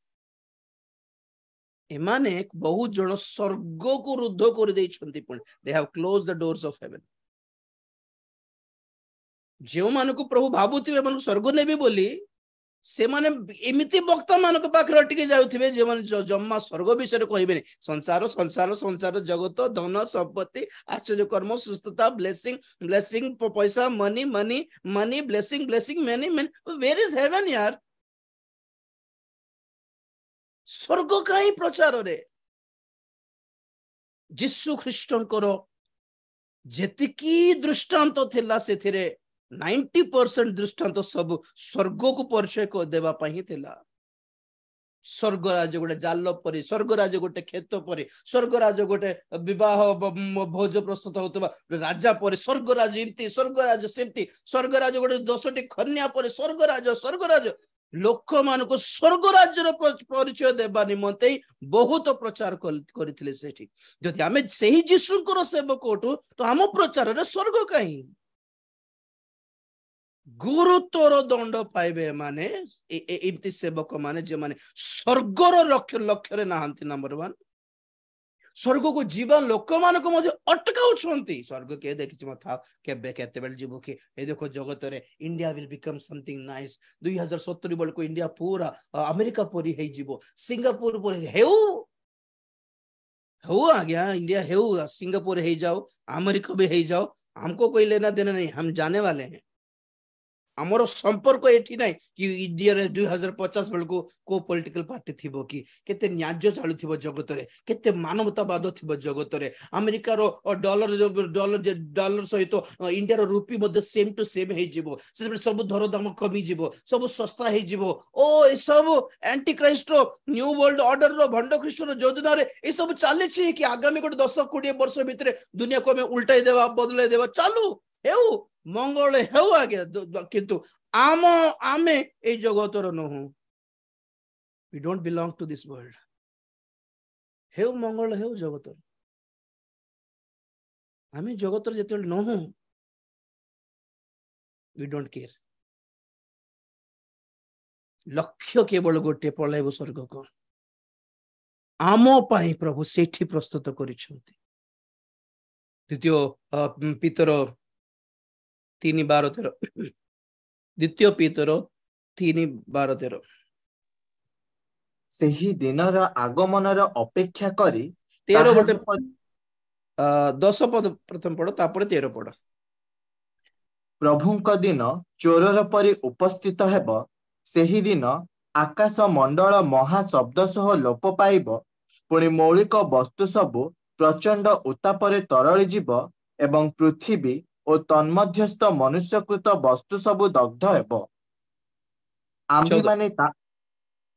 एमाने बहुत जण स्वर्ग को रुद्ध कर देई छंती पण they have close the doors of haven जो मानको प्रभु भाबुथिबे मानको स्वर्ग नेबे बोली से माने एमिति वक्ता मानको पाखरे अटके जाउथिबे जे माने जम्मा स्वर्ग विषय कहबे नहीं संसार संसार संसार जगत धन संपत्ति आश्चर्य कर्म सुस्थता ब्लेसिंग ब्लेसिंग पैसा money money money blessing blessing money money where is heaven यार स्वर्ग काई प्रचार रे यीशु ख्रीष्टंकर जेतिकी दृष्टांत थिला सेथिरे 90% दृष्टांत सब स्वर्ग को परिचय को देवा ही थिला। स्वर्गराज गोटे जाल परी, स्वर्गराज गोटे खेत परी, स्वर्गराज गोटे विवाह भोज प्रस्तुत होता राजा परी, स्वर्गराज इमती, स्वर्गराज सेमती, स्वर्गराज गोटे 10टी कन्या परी, स्वर्गराज स्वर्गराज लोक मान को स्वर्गराज्यर परिचय देवा निमंते बहुत प्रचार करथिले सेठी। जदि आमे सही जीशुकर सेवक उठू तो आम प्रचार रे स्वर्ग कहीं गुरुत्वर दंड पाइबे माने एमती सेवक माने जे माने स्वर्गर लक्ष्य लक्ष्य रे नाहंती। नंबर 1 स्वर्ग को जीवन लोक मान को मजे अटकाउछंती। स्वर्ग के देखि मथा केबे केते बेल जीवो के ए देखो जगत रे India will become something nice. 2070 बेल को इंडिया पूरा अमेरिका परी हे जीवो, सिंगापुर परी हेउ हेउ आ गया इंडिया हेउ, सिंगापुर हे जाओ, अमेरिका भी हे जाओ, हमको कोई लेना देना नहीं, हम जाने वाले हैं। आमर संपर्क एठी नहीं कि इंडिया रे 2050 बेल को पॉलिटिकल पार्टी थिबो कि केते न्याय चालू थिबो जगत रे, केते मानवतावाद थिबो जगत रे। अमेरिका रो डॉलर सहित इंडिया रो रूपी मध्ये सेम टू सेम हे जिवो, से सब दर दाम कमी जिवो, सब सस्ता हे जिवो। ओ ए सब एंटी क्राइस्ट रो न्यू वर्ल्ड ऑर्डर रो भंड ख्रीष्ट रो योजना रे ए सब चाले छी कि आगामी गोटे 10-20 वर्ष भितरे दुनिया को हमें उल्टाई देवा, बदलाई देवा चालू हेउ मंगल हेउ आगे। किंतु आमे ए जगतर नहु, we don't belong to this world. हेउ मंगल हेउ जगतर, आमे जगतर जेते नहु, वी डोंट केयर। लक्ष्य केवल गोटे पलाइबो स्वर्ग को आमो पाई प्रभु सेठी प्रस्तुत करिसंती। द्वितीय पीतर 3:12 द्वितीय पीतर 3:12 ସେହି ଦିନର ଆଗମନର ଅପେକ୍ଷା କରି 13 ତାହା ଗୋଟେ ଯେପରି 10 ପଦ प्रथम पढ़, तापर 13 पढ़। ପ୍ରଭୁଙ୍କ ଦିନ ଚୋରର ପରି ଉପସ୍ଥିତ ହେବ। ସେହି ଦିନ ଆକାଶ ମଣ୍ଡଳ ମହା ଶବ୍ଦ ସହ ଲୋପ ପାଇବ, ପୁଣି ମୌଳିକ ବସ୍ତୁ ସବୁ ପ୍ରଚଣ୍ଡ ଉତ୍ତାପରେ ତରଳି ଯିବ ଏବଂ ପୃଥିବୀ ଓ ତନ୍ମଧ୍ୟସ୍ଥ ମନୁଷ୍ୟକୃତ ବସ୍ତୁ ସବୁ ଦଗ୍ଧ ହେବ।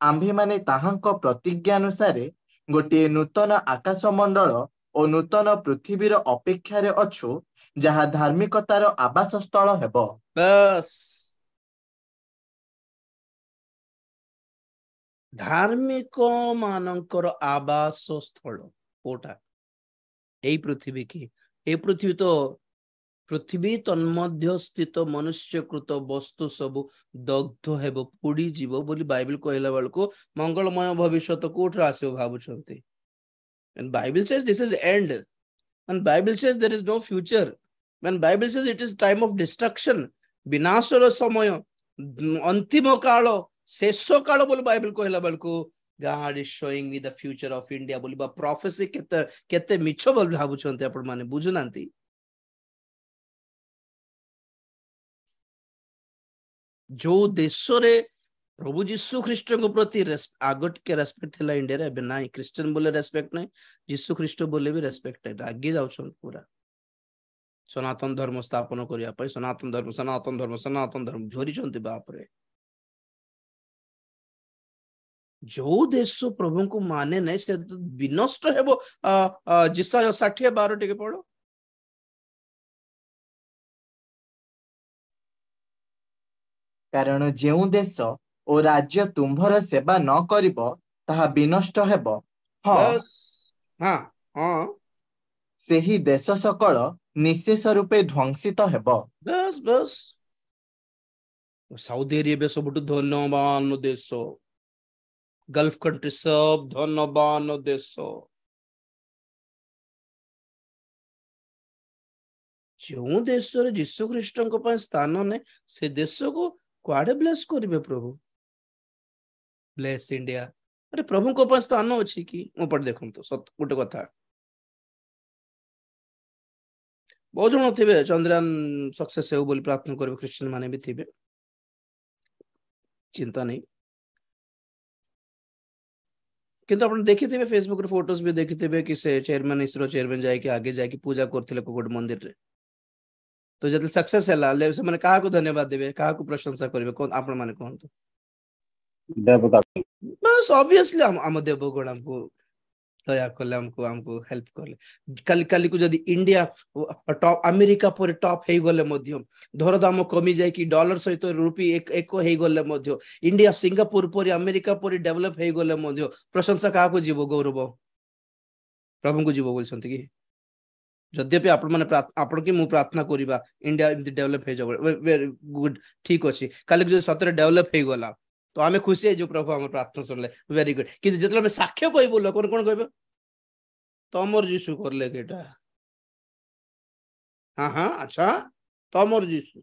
ଆମ୍ଭେମାନେ ତାହାଙ୍କ ପ୍ରତିଜ୍ଞାନୁସାରେ ଗୋଟିଏ ନୂତନ ଆକାଶମଣ୍ଡଳ ଓ ନୂତନ ପୃଥିବୀର ଅପେକ୍ଷାରେ ଅଛୁ, ଯାହା ଧାର୍ମିକତାର ଆବାସସ୍ଥଳ ହେବ। बस धार्मिक मानकर आवास स्थल कोटा एई पृथ्वी की, ए पृथ्वी तो पृथ्वी तन्मध्य स्थित मनुष्यकृत वस्तु सब दग्ध हेब, पोड़ी जीव बोली बाइबल कहला बेलको मंगलमय भविष्य कोठ आसो भाबुछंती। And Bible says this is end, and Bible says there is no future, when Bible says it is time of destruction, विनाशर समय अंतिम काल शेष काल बोली बाइबल कहला बेलको God is showing me the future of India बोली बा prophecy केते मिछ बोल भाबुछंती आपण माने बुझुनांती। जो देश रे प्रभु जीशु ख्रीष्ट को प्रति आगट के रेस्पेक्ट थिला इंडिया रे, नहीं क्रिश्चियन बोले रेस्पेक्ट नहीं, जीशु ख्रीष्ट बोले भी रेस्पेक्ट है, आगे जाउछन पूरा सनातन धर्म स्थापन करिया पई। सनातन धर्म झोरीचंती बाप रे। जो देश प्रभु को माने नहीं से विनष्ट हेबो। जिसाय 60:12 टिके पढ़ो। କାରଣ ଯେଉଁ ଦେଶ ଓ ରାଜ୍ୟ ତୁମ୍ଭର ସେବା ନ କରିବ ତାହା ବିନଷ୍ଟ ହେବ। ହଁ, बस हाँ हाँ ସେହି ଦେଶ ସକଳ ନିଶେଷ ରୂପେ ଧ୍ୱଂସିତ ହେବ। बस बस सऊदी अरेबिया सबुठ धन्यवान देश, गल्फ कंट्री सब धन्यवान देश। जो देश रे जीशु ख्रीष्ट स्थान ने से देश को कुआडे ब्लेस करिवे प्रभु। ब्लेस इंडिया, अरे प्रभु को स्थान अच्छी कि मो पढ़ देखो तो गोटे कथा बहुत जन थे चंद्रयान सक्सेस हो बोली प्रार्थना करेंगे, क्रिश्चियन माने भी थे, चिंता नहीं। किंतु अपन देखी थे फेसबुक रे फोटोज भी देखी थे कि से चेयरमैन इसरो चेयरमैन जाके आगे जाके पूजा करथिले कोड मंदिर रे। तो जब सक्सेस है से माने काहा को धन्यवाद देबे, काहा को प्रशंसा करबे, कोन आपण माने कहंतु? देवता बस ऑब्वियसली हम देवगण हमको दया कले, हमको हमको हेल्प कले। काली काली को जदी इंडिया टॉप अमेरिका पर टॉप हे गले मध्य दरदाम कमी जाय कि डॉलर सहित रुपी एक हे गले मध्य इंडिया सिंगापुर पर अमेरिका पर डेवलप हे गले मध्य प्रशंसा काहा को जीव, गौरव प्रभु को जीव बोलछंती कि यद्यपि आपण माने आपण की मु प्रार्थना करिबा इंडिया इमति डेवलप हे जाबो, वेरी गुड, ठीक अछि। काली जो सतरे डेवलप हे गला तो आमे खुशी है जो प्रभु हम प्रार्थना सुनले, वेरी गुड। कि जेतले साक्ष्य कहबो लोक कोन कहबे तमर जीसु करले केटा, हाँ हाँ अच्छा तमर जीसु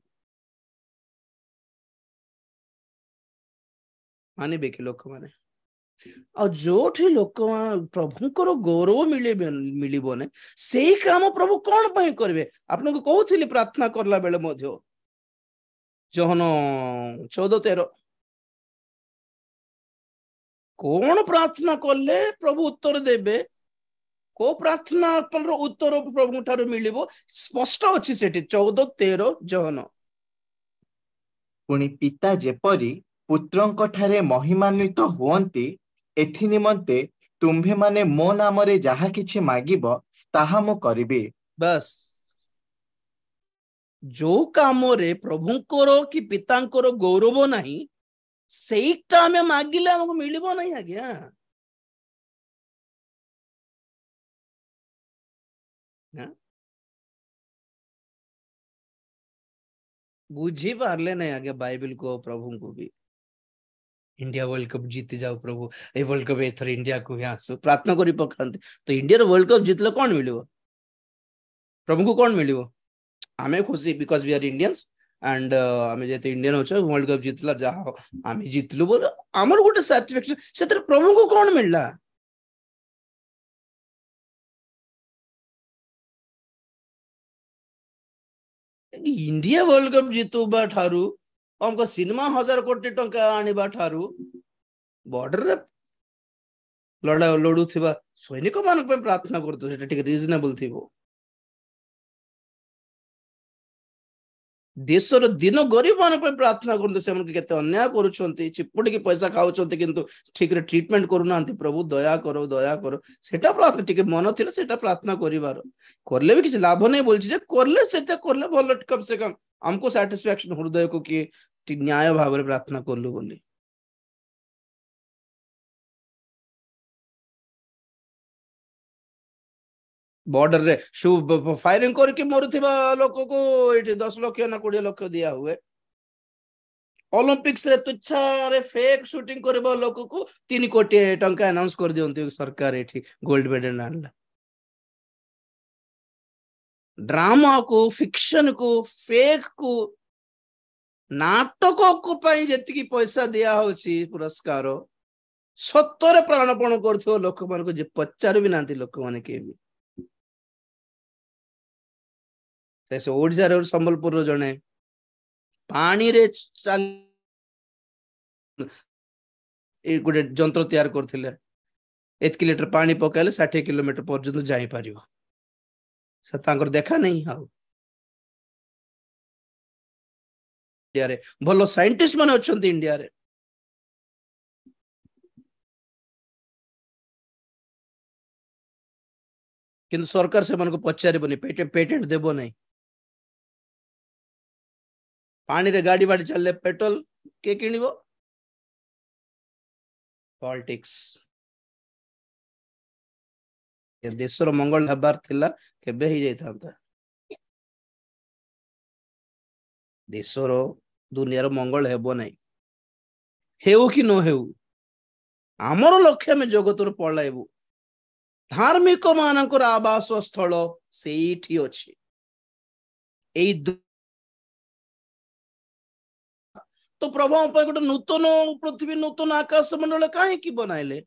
मानिबे कि लोक माने आ जोठी लोक प्रभुंकर गौरव मिलिबो ने सेही काम प्रभु कोन पई करबे। आपन को कहउथिली प्रार्थना करला बेले मध्य जोहन 14:13 कौन प्रार्थना कले प्रभु उत्तर देबे, को प्रार्थना अपन उत्तर प्रभु ठारो मिलिबो स्पष्ट अछि सेठी 14:13 जोहन। पुणी पिता जेपरी पुत्रंक ठारे महिमान्वित हुअन्ति एथि निमंते तुम्भे माने मो नामरे जाहा किछि मागिबो ताहा मो करिबे। बस जो कामरे प्रभुंकर कि पितांकर गौरव नाही सेईटा हमें मागिले हमको मिलिबो नहीं आज्ञा। बुझी पारले नहीं आगे बाइबल को, प्रभु को भी। इंडिया वर्ल्ड कप जीत जाओ प्रभु, a world cup ether India को ही आसु प्रार्थना करी पकांते तो इंडिया वर्ल्ड कप जीतले कौन मिलिबो, प्रभु को कौन मिलिबो? आमे खुशी because we are Indians and आमे जेते इंडियन होछ वर्ल्ड कप जीतला जा आमे जीतलु बोल हमर गोटे सर्टिफिकेशन सेतर प्रभु को कौन मिलला? इंडिया वर्ल्ड कप जीतुबा ठारू हमको सिनेमा 1000 कोटी टंका आनिबा ठारू बॉर्डर रे लड़ू थिबा सैनिक मान पे प्रार्थना करतो सेटा ठीक रीजनेबल थिबो। देशर दिन गरीब मान पे प्रार्थना करतो से मन केते अन्याय करूछंती, चिपुडी के पैसा खाउछंती किंतु ठीक रे ट्रीटमेंट करूनांती। प्रभु दया करो सेटा प्रार्थना ठीक मन थिले सेटा प्रार्थना करिवार करले भी किछ लाभ नै बोलछि जे करले सेते करले भलो कम से कम हमको सैटिस्फैक्शन हृदय को कि न्याय भाव रे प्रार्थना करलु बोली। बॉर्डर रे शू फायरिंग करके मरुथिबा लोक को एठी 10 लाख ना 20 लाख दिया हुए। ओलंपिक्स रे तुच्छा रे फेक शूटिंग करबा लोक को 3 कोटी टंका अनाउंस कर दियंती सरकार एठी गोल्ड मेडल आनला। ड्रामा को, फिक्शन को, फेक को, नाटक को पई जेतिकी पैसा दिया होची पुरस्कार सत्तर प्राणपण करथो लोक मान को जे पचार भी नांती लोक माने के भी। से ओडिसा रे संबलपुर रो जने पानी रे चल ए गोटे जंत्र तैयार करथिले 1 लीटर पानी पकाले 60 किलोमीटर पर्यंत जाई पारिबो से तांकर देखा नहीं। हाउ इंडिया रे भलो साइंटिस्ट माने अछंती इंडिया रे किंतु सरकार से मन को पचारिबोनी पेटेंट देबो नहीं। पानी रे गाड़ी बाड़ी चलले पेट्रोल के किनिबो? पॉलिटिक्स। ये देशर मंगल हबार थिला केबे ही जाइथांता। देशर दुनियार मंगल हेबो नहीं, हेउ कि न हेउ आमर लक्ष्य में जगतर पळाइबु। धार्मिक मानकर आवास स्थल सेठी अछि। एई तो प्रभु पर गोटे नूतन पृथ्वी नूतन आकाश मंडल काहे की बनाइले?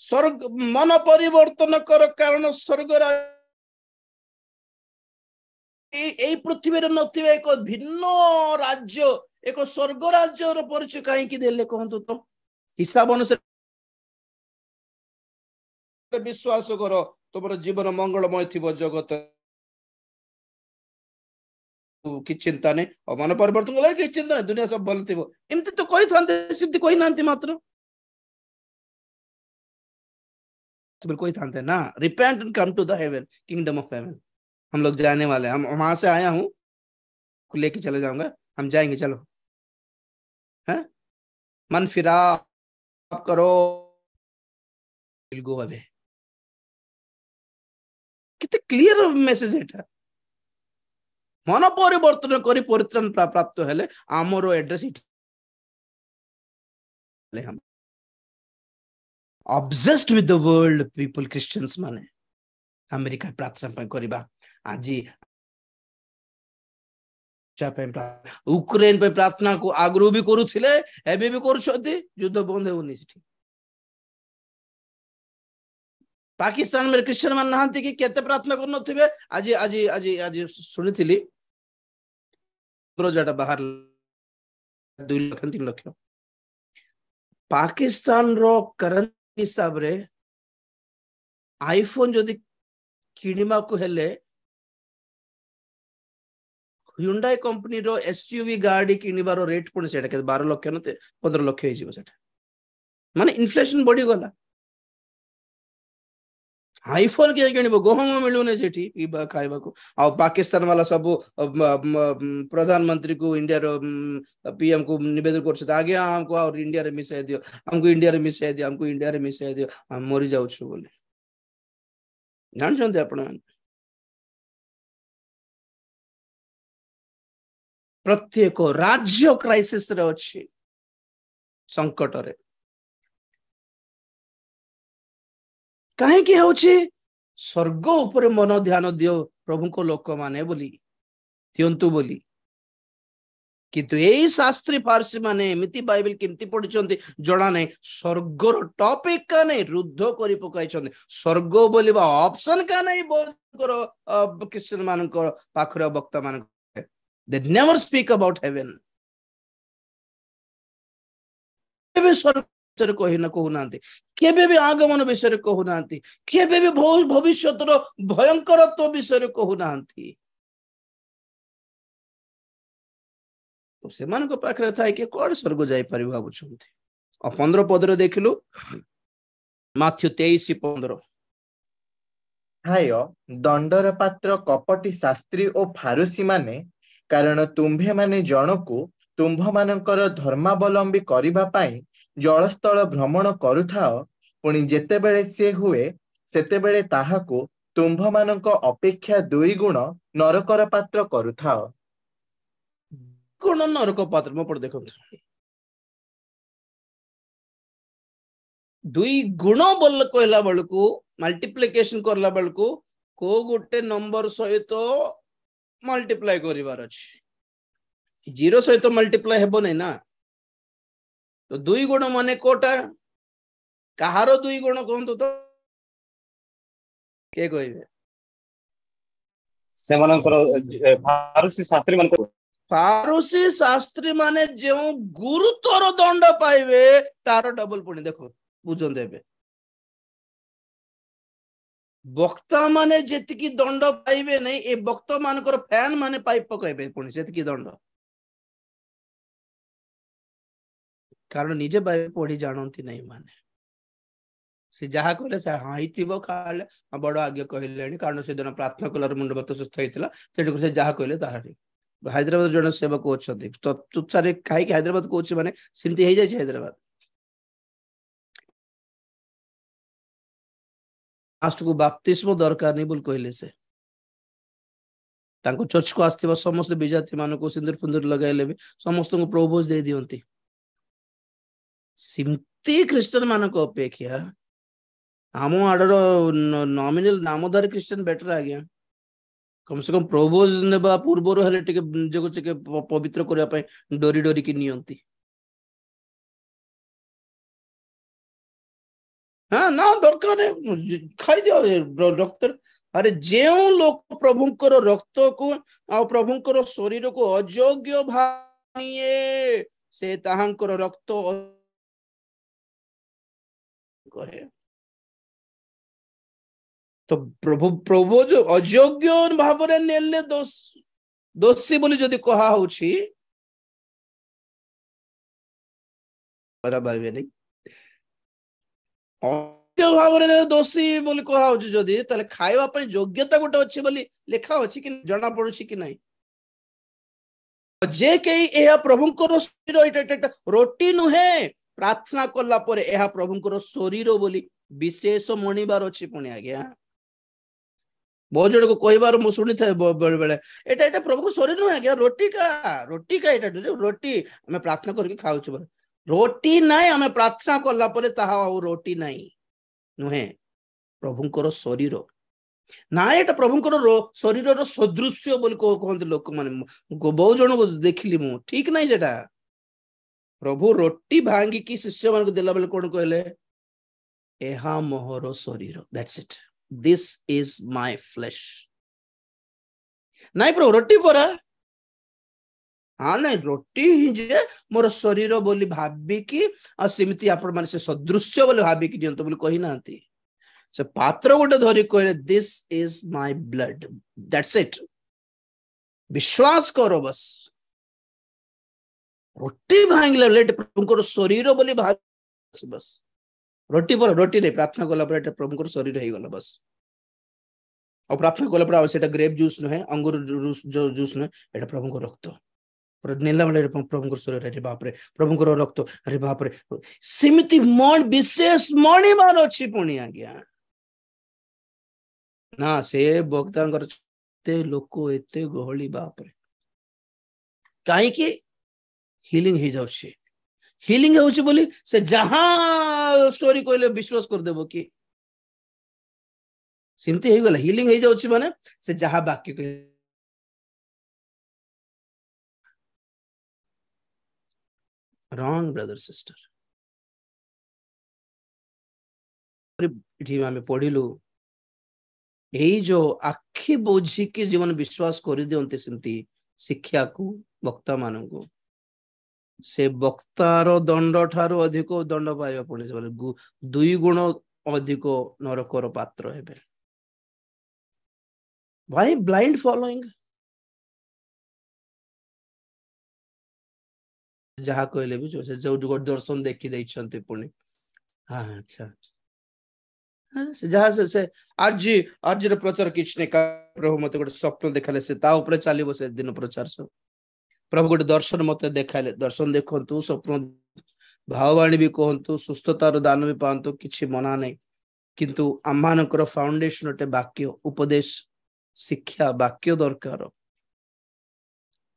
स्वर्ग मन परिवर्तन कर कारण स्वर्ग एई पृथ्वी रे नथिबे एक भिन्न राज्य, एक स्वर्ग राज्य रो परिचय काहे की देले कहंतु तो? हिसाब अनुसार विश्वास करो तुम जीवन मंगलमय थी जगत कि चिंता नहीं और मन परिवर्तन कला कि चिंता नहीं दुनिया सब भल थी एमती तो कही था सिद्धि कही ना मात्र कोई था ना repent and come to the heaven kingdom of heaven हम लोग जाने वाले हैं हम वहां से आया हूँ लेके चले जाऊंगा हम जाएंगे चलो है मन फिरा करो गो अवे कितने क्लियर मेसेज है मन परिवर्तन करी परित्राण प्राप्त हेले आमर एड्रेस हम obsessed with the world people Christians माने अमेरिका प्रार्थना करबा आज यूक्रेन पे प्रार्थना को आगरू भी करूथिले एबे भी करूछथि युद्ध बंद होनी सेठी पाकिस्तान में क्रिश्चियन मान नहांती कि केते प्रार्थना कर नथिबे आज आज आज आज सुनिथिली प्रोजेक्ट बाहर 2 लाख 3 लाख पाकिस्तान रो करंसी हिसाब रे आईफोन जदि किनिमा को हेले Hyundai कंपनी रो एसयूवी गाड़ी किनिबार रेट पुणी सेटा के 12 लाख न 15 लाख हे जिवो सेटा माने इन्फ्लेशन बढ़ी गला आईफोन के किनिबो गहम मिलुने सेठी पीबा खाइबा को आ पाकिस्तान वाला सब प्रधानमंत्री को इंडिया रो पीएम को निवेदन करछ आगे हमको और इंडिया रे मिसाई दियो हमको इंडिया रे मिसाई दियो हमको इंडिया रे मिसाई दियो हम मरि जाउ छु बोले जान छन आपण प्रत्येक राज्य क्राइसिस रे अछि संकट रे कहीं कि होछि स्वर्ग ऊपर मन ध्यान दियो प्रभु को लोक माने बोली थियंतु बोली किंतु एई शास्त्री फारसी माने एमिति बाइबल केमति पढिचंती जणा नै स्वर्गर टॉपिक का नै रुद्ध करि पकाइचंती स्वर्ग बोलिबा ऑप्शन का नै बोलकर क्रिश्चियन मानकर पाखरे वक्ता मान they never speak about heaven केबे स्वर्ग विषय कहिना कहूनांती केबे भी आगमन विषय कहूनांती केबे भी भविष्यतर भयंकरत्व विषय कहूनांती तो से मान को पाखरे थाय के कोड स्वर्ग जाई पारि भाबुछंती और 15 पद रे देखिलु माथ्यू 23:15 हाय दंडर पात्र कपटी शास्त्री और फारुसी माने कारण तुम्भे माने जनकु तुम्भ मानकर धर्मावलंबी करिबा पाई जलस्थल भ्रमण करुथाओ पुणी जेतेबेले से हुए सेतेबेले ताहाकु तुम्भ मानक अपेक्षा 2 गुण नरकर पात्र करुथाओ गुण नरक पात्र मो पड़ देखो 2 गुण बोल कहला बेलकू मल्टीप्लिकेशन करला बेलकू को गोटे नंबर सहित मल्टीप्लाई करिवार अछि 0 सहित मल्टीप्लाई हेबो नै ना तो 2 गुण माने कोटा कहारो 2 गुण कहंतु तो के कहबे सेमानकर फारसी शास्त्री मानकर फारूसी शास्त्री माने जो गुरुतर दंड पाइबे तार डबल पुणी देखो बुझन देबे वक्ता माने जेतिकी दंड पाइबे नै ए वक्ता मानकर फैन माने पाइ पकइबे पुणी सेतिकी दंड कारण निजे बाइबल पढ़ी जानती नहीं माने से जहा कहले से हाइतिबो खाले बड़ आगे कहलेनी कारण से दिन प्रार्थना कलर मुंड बत सुस्थ होइतिला तेडु से जहा कहले ताहा ठीक हैदराबाद जन सेवक होछथि तो तुच्छारे काई के हैदराबाद को होछि माने सिमती हे जाय छै हैदराबाद लास्ट को बाप्तिस्म दरकार नहीं बोल कहले से तांको चर्च को आस्थिबा समस्त विजाति मान को सिंदूर फुंदूर लगाइले भी समस्त को प्रपोज दे दियंती सिमती क्रिश्चियन मान को अपेक्षा हम आडर नॉमिनल नामधारी क्रिश्चियन बेटर आ गया कम से कम प्रपोज नेबा पूर्वर हेले टिके जको टिके पवित्र करिया पय डोरी डोरी की नियंती हाँ ना दरकार खाई दियो रक्त अरे जेउ लोक प्रभुंकर रक्त को आ प्रभुंकर शरीर को अयोग्य भानिए से ताहांकर रक्त कहे तो प्रभु प्रभु जो अयोग्य भाव नेले दोषी बोली जदि कहा होछि भाई नहीं भाव दोषी बोली कहा होछि जदि ताले खाइबा पई योग्यता गोटे अछि बोली लेखा अछि कि जना पड़ुछि कि नहीं जे कई एहा प्रभुंकर शरीर एटा रोटी नुहे प्रार्थना कला परे एहा प्रभुंकर शरीर बोली विशेष मणिबार अछि पुणी आज्ञा बहुत जन को कहबार मु सुनी था बेले बेले एटा प्रभु को शरीर नुहे आज्ञा रोटी का एटा रोटी हमें प्रार्थना करके खाऊ छ रोटी नहीं हमें प्रार्थना कला परे ताहा रोटी नहीं नुहे प्रभुंकर शरीर ना एटा प्रभुंकर शरीर सदृश्य बोली कहते लोक माने बहुत जन को देखिली मु ठीक नहीं जेटा प्रभु रोटी भांगी की शिष्य मान को देला बेले कोन कहले एहा मोहर शरीर that's it this is my flesh नहीं प्रभु रोटी परा हाँ नहीं रोटी ही जे मोर शरीर बोली भाबी की आ सिमती आपण माने से सदृश्य बोली भाबी की दियंत बोली कहि नांती से पात्र गोटे धरी कहले this is my blood that's it विश्वास करो बस रोटी भांगले लेट प्रभुंकर शरीर बोली भाबी बस रोटी पर रोटी नहीं प्रार्थना कला पर एटा प्रभुंकर शरीर हे गला बस और प्रार्थना कला पर सेटा ग्रेप जूस न है अंगूर जूस न एटा प्रभुंकर रक्त नेला बेले प्रभुंकर शरीर अरे बाप रे प्रभुंकर रक्त अरे बाप रे सिमिति मन विशेष मणि मान अछि पुणी आज्ञा ना से भक्तांकर ते लोक एते गहली बाप रे काहे कि हीलिंग हे जाउछि हीलिंग होउछि बोली से जहां स्टोरी कहले विश्वास कर देबो कि सिमती हे गला हीलिंग हे जाउछि माने से जहां बाकी wrong brother sister इठी आमे पढिलु एई जो आखि बोझी के जीवन विश्वास करि दियंते सिमती शिक्षा को वक्ता माननको से वक्तार दंड ठारो अधिक दंड पाइबा पड़े दुई गुण अधिक नरकर पात्र हेबे भाई ब्लाइंड फॉलोइंग जहा कहले भी जो दर्शन देखी दैछन्ते पुणी हाँ अच्छा जहा से आज प्रचार किछ ने प्रभु मते गोटे स्वप्न देखाले से ता ऊपर चलिबो से दिन प्रचार सब प्रभु गोटे दर्शन मत देखाले दर्शन देखंतु स्वप्न भाववाणी भी कहंतु सुस्थतार दान भी पांतु किछि मना नहीं किंतु आमानकर फाउंडेशन ओटे वाक्य उपदेश शिक्षा वाक्य दरकार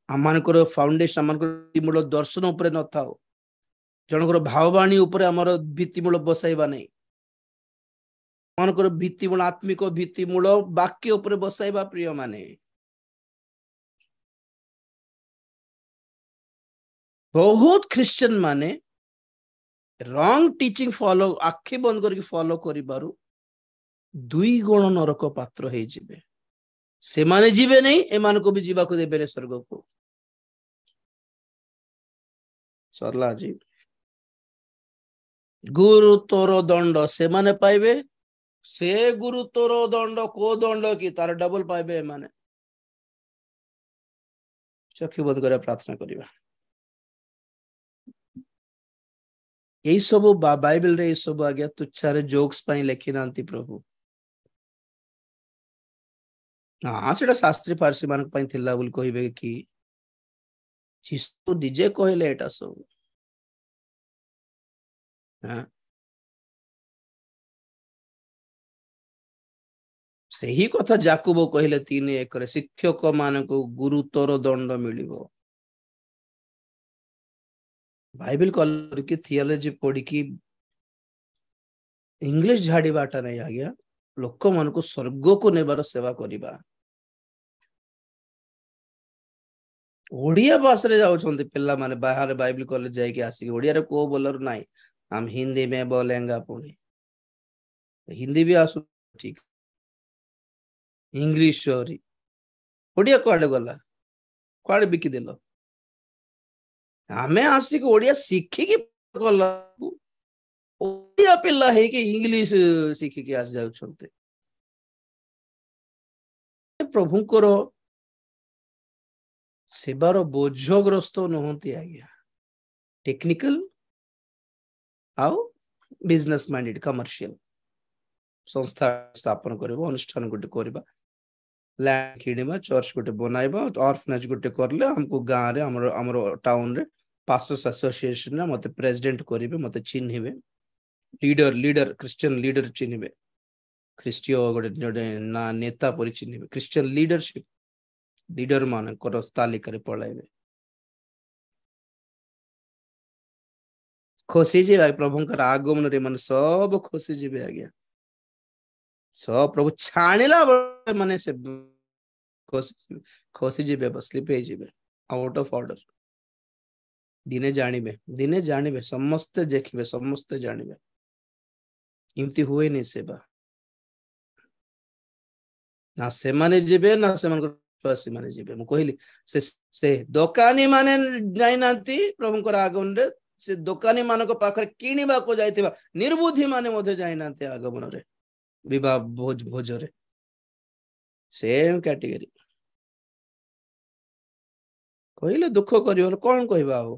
आमानकर फाउंडेशन आमानकर मूल दर्शन ऊपर न थाओ जनकर भाववाणी ऊपर हमर भित्तिमूल बसाइबा नहीं आमानकर भित्तिमूल आत्मिक भित्तिमूल वाक्य ऊपर बसाइबा प्रिय माने बहुत क्रिश्चियन माने रॉन्ग टीचिंग फॉलो आखि बंद करके फॉलो करि बारू दुई गुण नरक पात्र हे जिबे से माने जिबे नहीं ए मान को भी जीवा को देबे स्वर्ग को सरला जी गुरु तोर दंड से माने पाइबे से गुरु तोर दंड को दंड की तार डबल पाइबे माने चक्षु बंद कर प्रार्थना करिबा यही सब बाइबल रे सब आज्ञा तुच्छारे जोक्स पाई लेखि नांती प्रभु हाँ सेटा शास्त्री फारसी मान पाई थिला बोल कहिबे कि जीसु डीजे कहले एटा सब हाँ सही कथा जाकुब कहले 3:1 शिक्षक मान को गुरुतर दंड मिलिबो बाइबल कॉल की थियोलॉजी पढ़ी की इंग्लिश झाड़ी बाटा नहीं आ गया लोक मान को स्वर्ग को नेबार सेवा करिबा ओडिया भाषा रे जाउछन्ते पिल्ला माने बाहर बाइबल कॉलेज जाय के आसी ओडिया रे को बोलर नाही हम हिंदी में बोलेंगे पुणी हिंदी भी आसु ठीक इंग्लिश सॉरी ओडिया कुआडे गला कुआडे बिकी देलो हमें आसिक ओडिया शिखिकी गला ओडिया पिल्ला है कि इंग्लिश शिखिकी आस जाउछन्ते ପ୍ରଭୁଙ୍କର ସେବାର ବୋଝଗ୍ରସ୍ତ ନୁହନ୍ତି ଆଜ୍ଞା। ଟେକ୍ନିକାଲ ଆଉ ବିଜନେସ ମାଇଣ୍ଡେଡ କମର୍ସିଆଲ ସଂସ୍ଥା ସ୍ଥାପନ କରିବା, ଅନୁଷ୍ଠାନ ଗୋଟେ କରିବା, ଲ୍ୟାଣ୍ଡ କିଣିବା, ଚର୍ଚ୍ଚ ଗୋଟେ ବନାଇବା, ଅର୍ଫନେଜ ଗୋଟେ କରିଲେ ଆମକୁ ଗାଁରେ ଆମର ଟାଉନରେ ପାଷ୍ଟର୍ସ ଆସୋସିଏସନରେ ମତେ ପ୍ରେସିଡେଣ୍ଟ କରିବେ, ମତେ ଚିହ୍ନିବେ, ଲିଡର ଖ୍ରୀଷ୍ଟିଆନ ଲିଡର ଚିହ୍ନିବେ, ଖ୍ରୀଷ୍ଟୀୟ ଗୋଟେ ନା ନେତା ପରି ଚିହ୍ନିବେ, ଖ୍ରୀଷ୍ଟିଆନ ଲିଡରସିପ ଲିଡର ମାନଙ୍କର ତାଲିକାରେ ପଳାଇବେ। ଖୁସି ଯିବେ ପ୍ରଭୁଙ୍କର ଆଗମନରେ, ମାନେ ସବୁ ଖୁସି ଯିବେ ଆଜ୍ଞା। ସବୁ ପ୍ରଭୁ ଛାଣିଲା ମାନେ ସେ ଖସି ଯିବେ, ସ୍ଲିପ ହେଇଯିବେ, ଆଉଟ ଅଫ ଅର୍ଡର। ଦିନେ ଜାଣିବେ, ସମସ୍ତେ ଦେଖିବେ, ସମସ୍ତେ ଜାଣିବେ। ଏମିତି ହୁଏନି ସେବା, ନା ସେମାନେ ଯିବେ ନା ସେମାନଙ୍କର ବିଶ୍ୱାସୀ ମାନେ ଯିବେ। ମୁଁ କହିଲି ସେ ଦୋକାନୀ ମାନେ ଯାଇନାହାନ୍ତି ପ୍ରଭୁଙ୍କର ଆଗମନରେ, ସେ ଦୋକାନୀ ମାନଙ୍କ ପାଖରେ କିଣିବାକୁ ଯାଇଥିବା ନିର୍ବୁଦ୍ଧି ମାନେ ମଧ୍ୟ ଯାଇନାହାନ୍ତି ଆଗମନରେ, ବିବାହ ଭୋଜରେ। Same category. କହିଲେ ଦୁଃଖ କରିବ, କଣ କହିବା ଆଉ।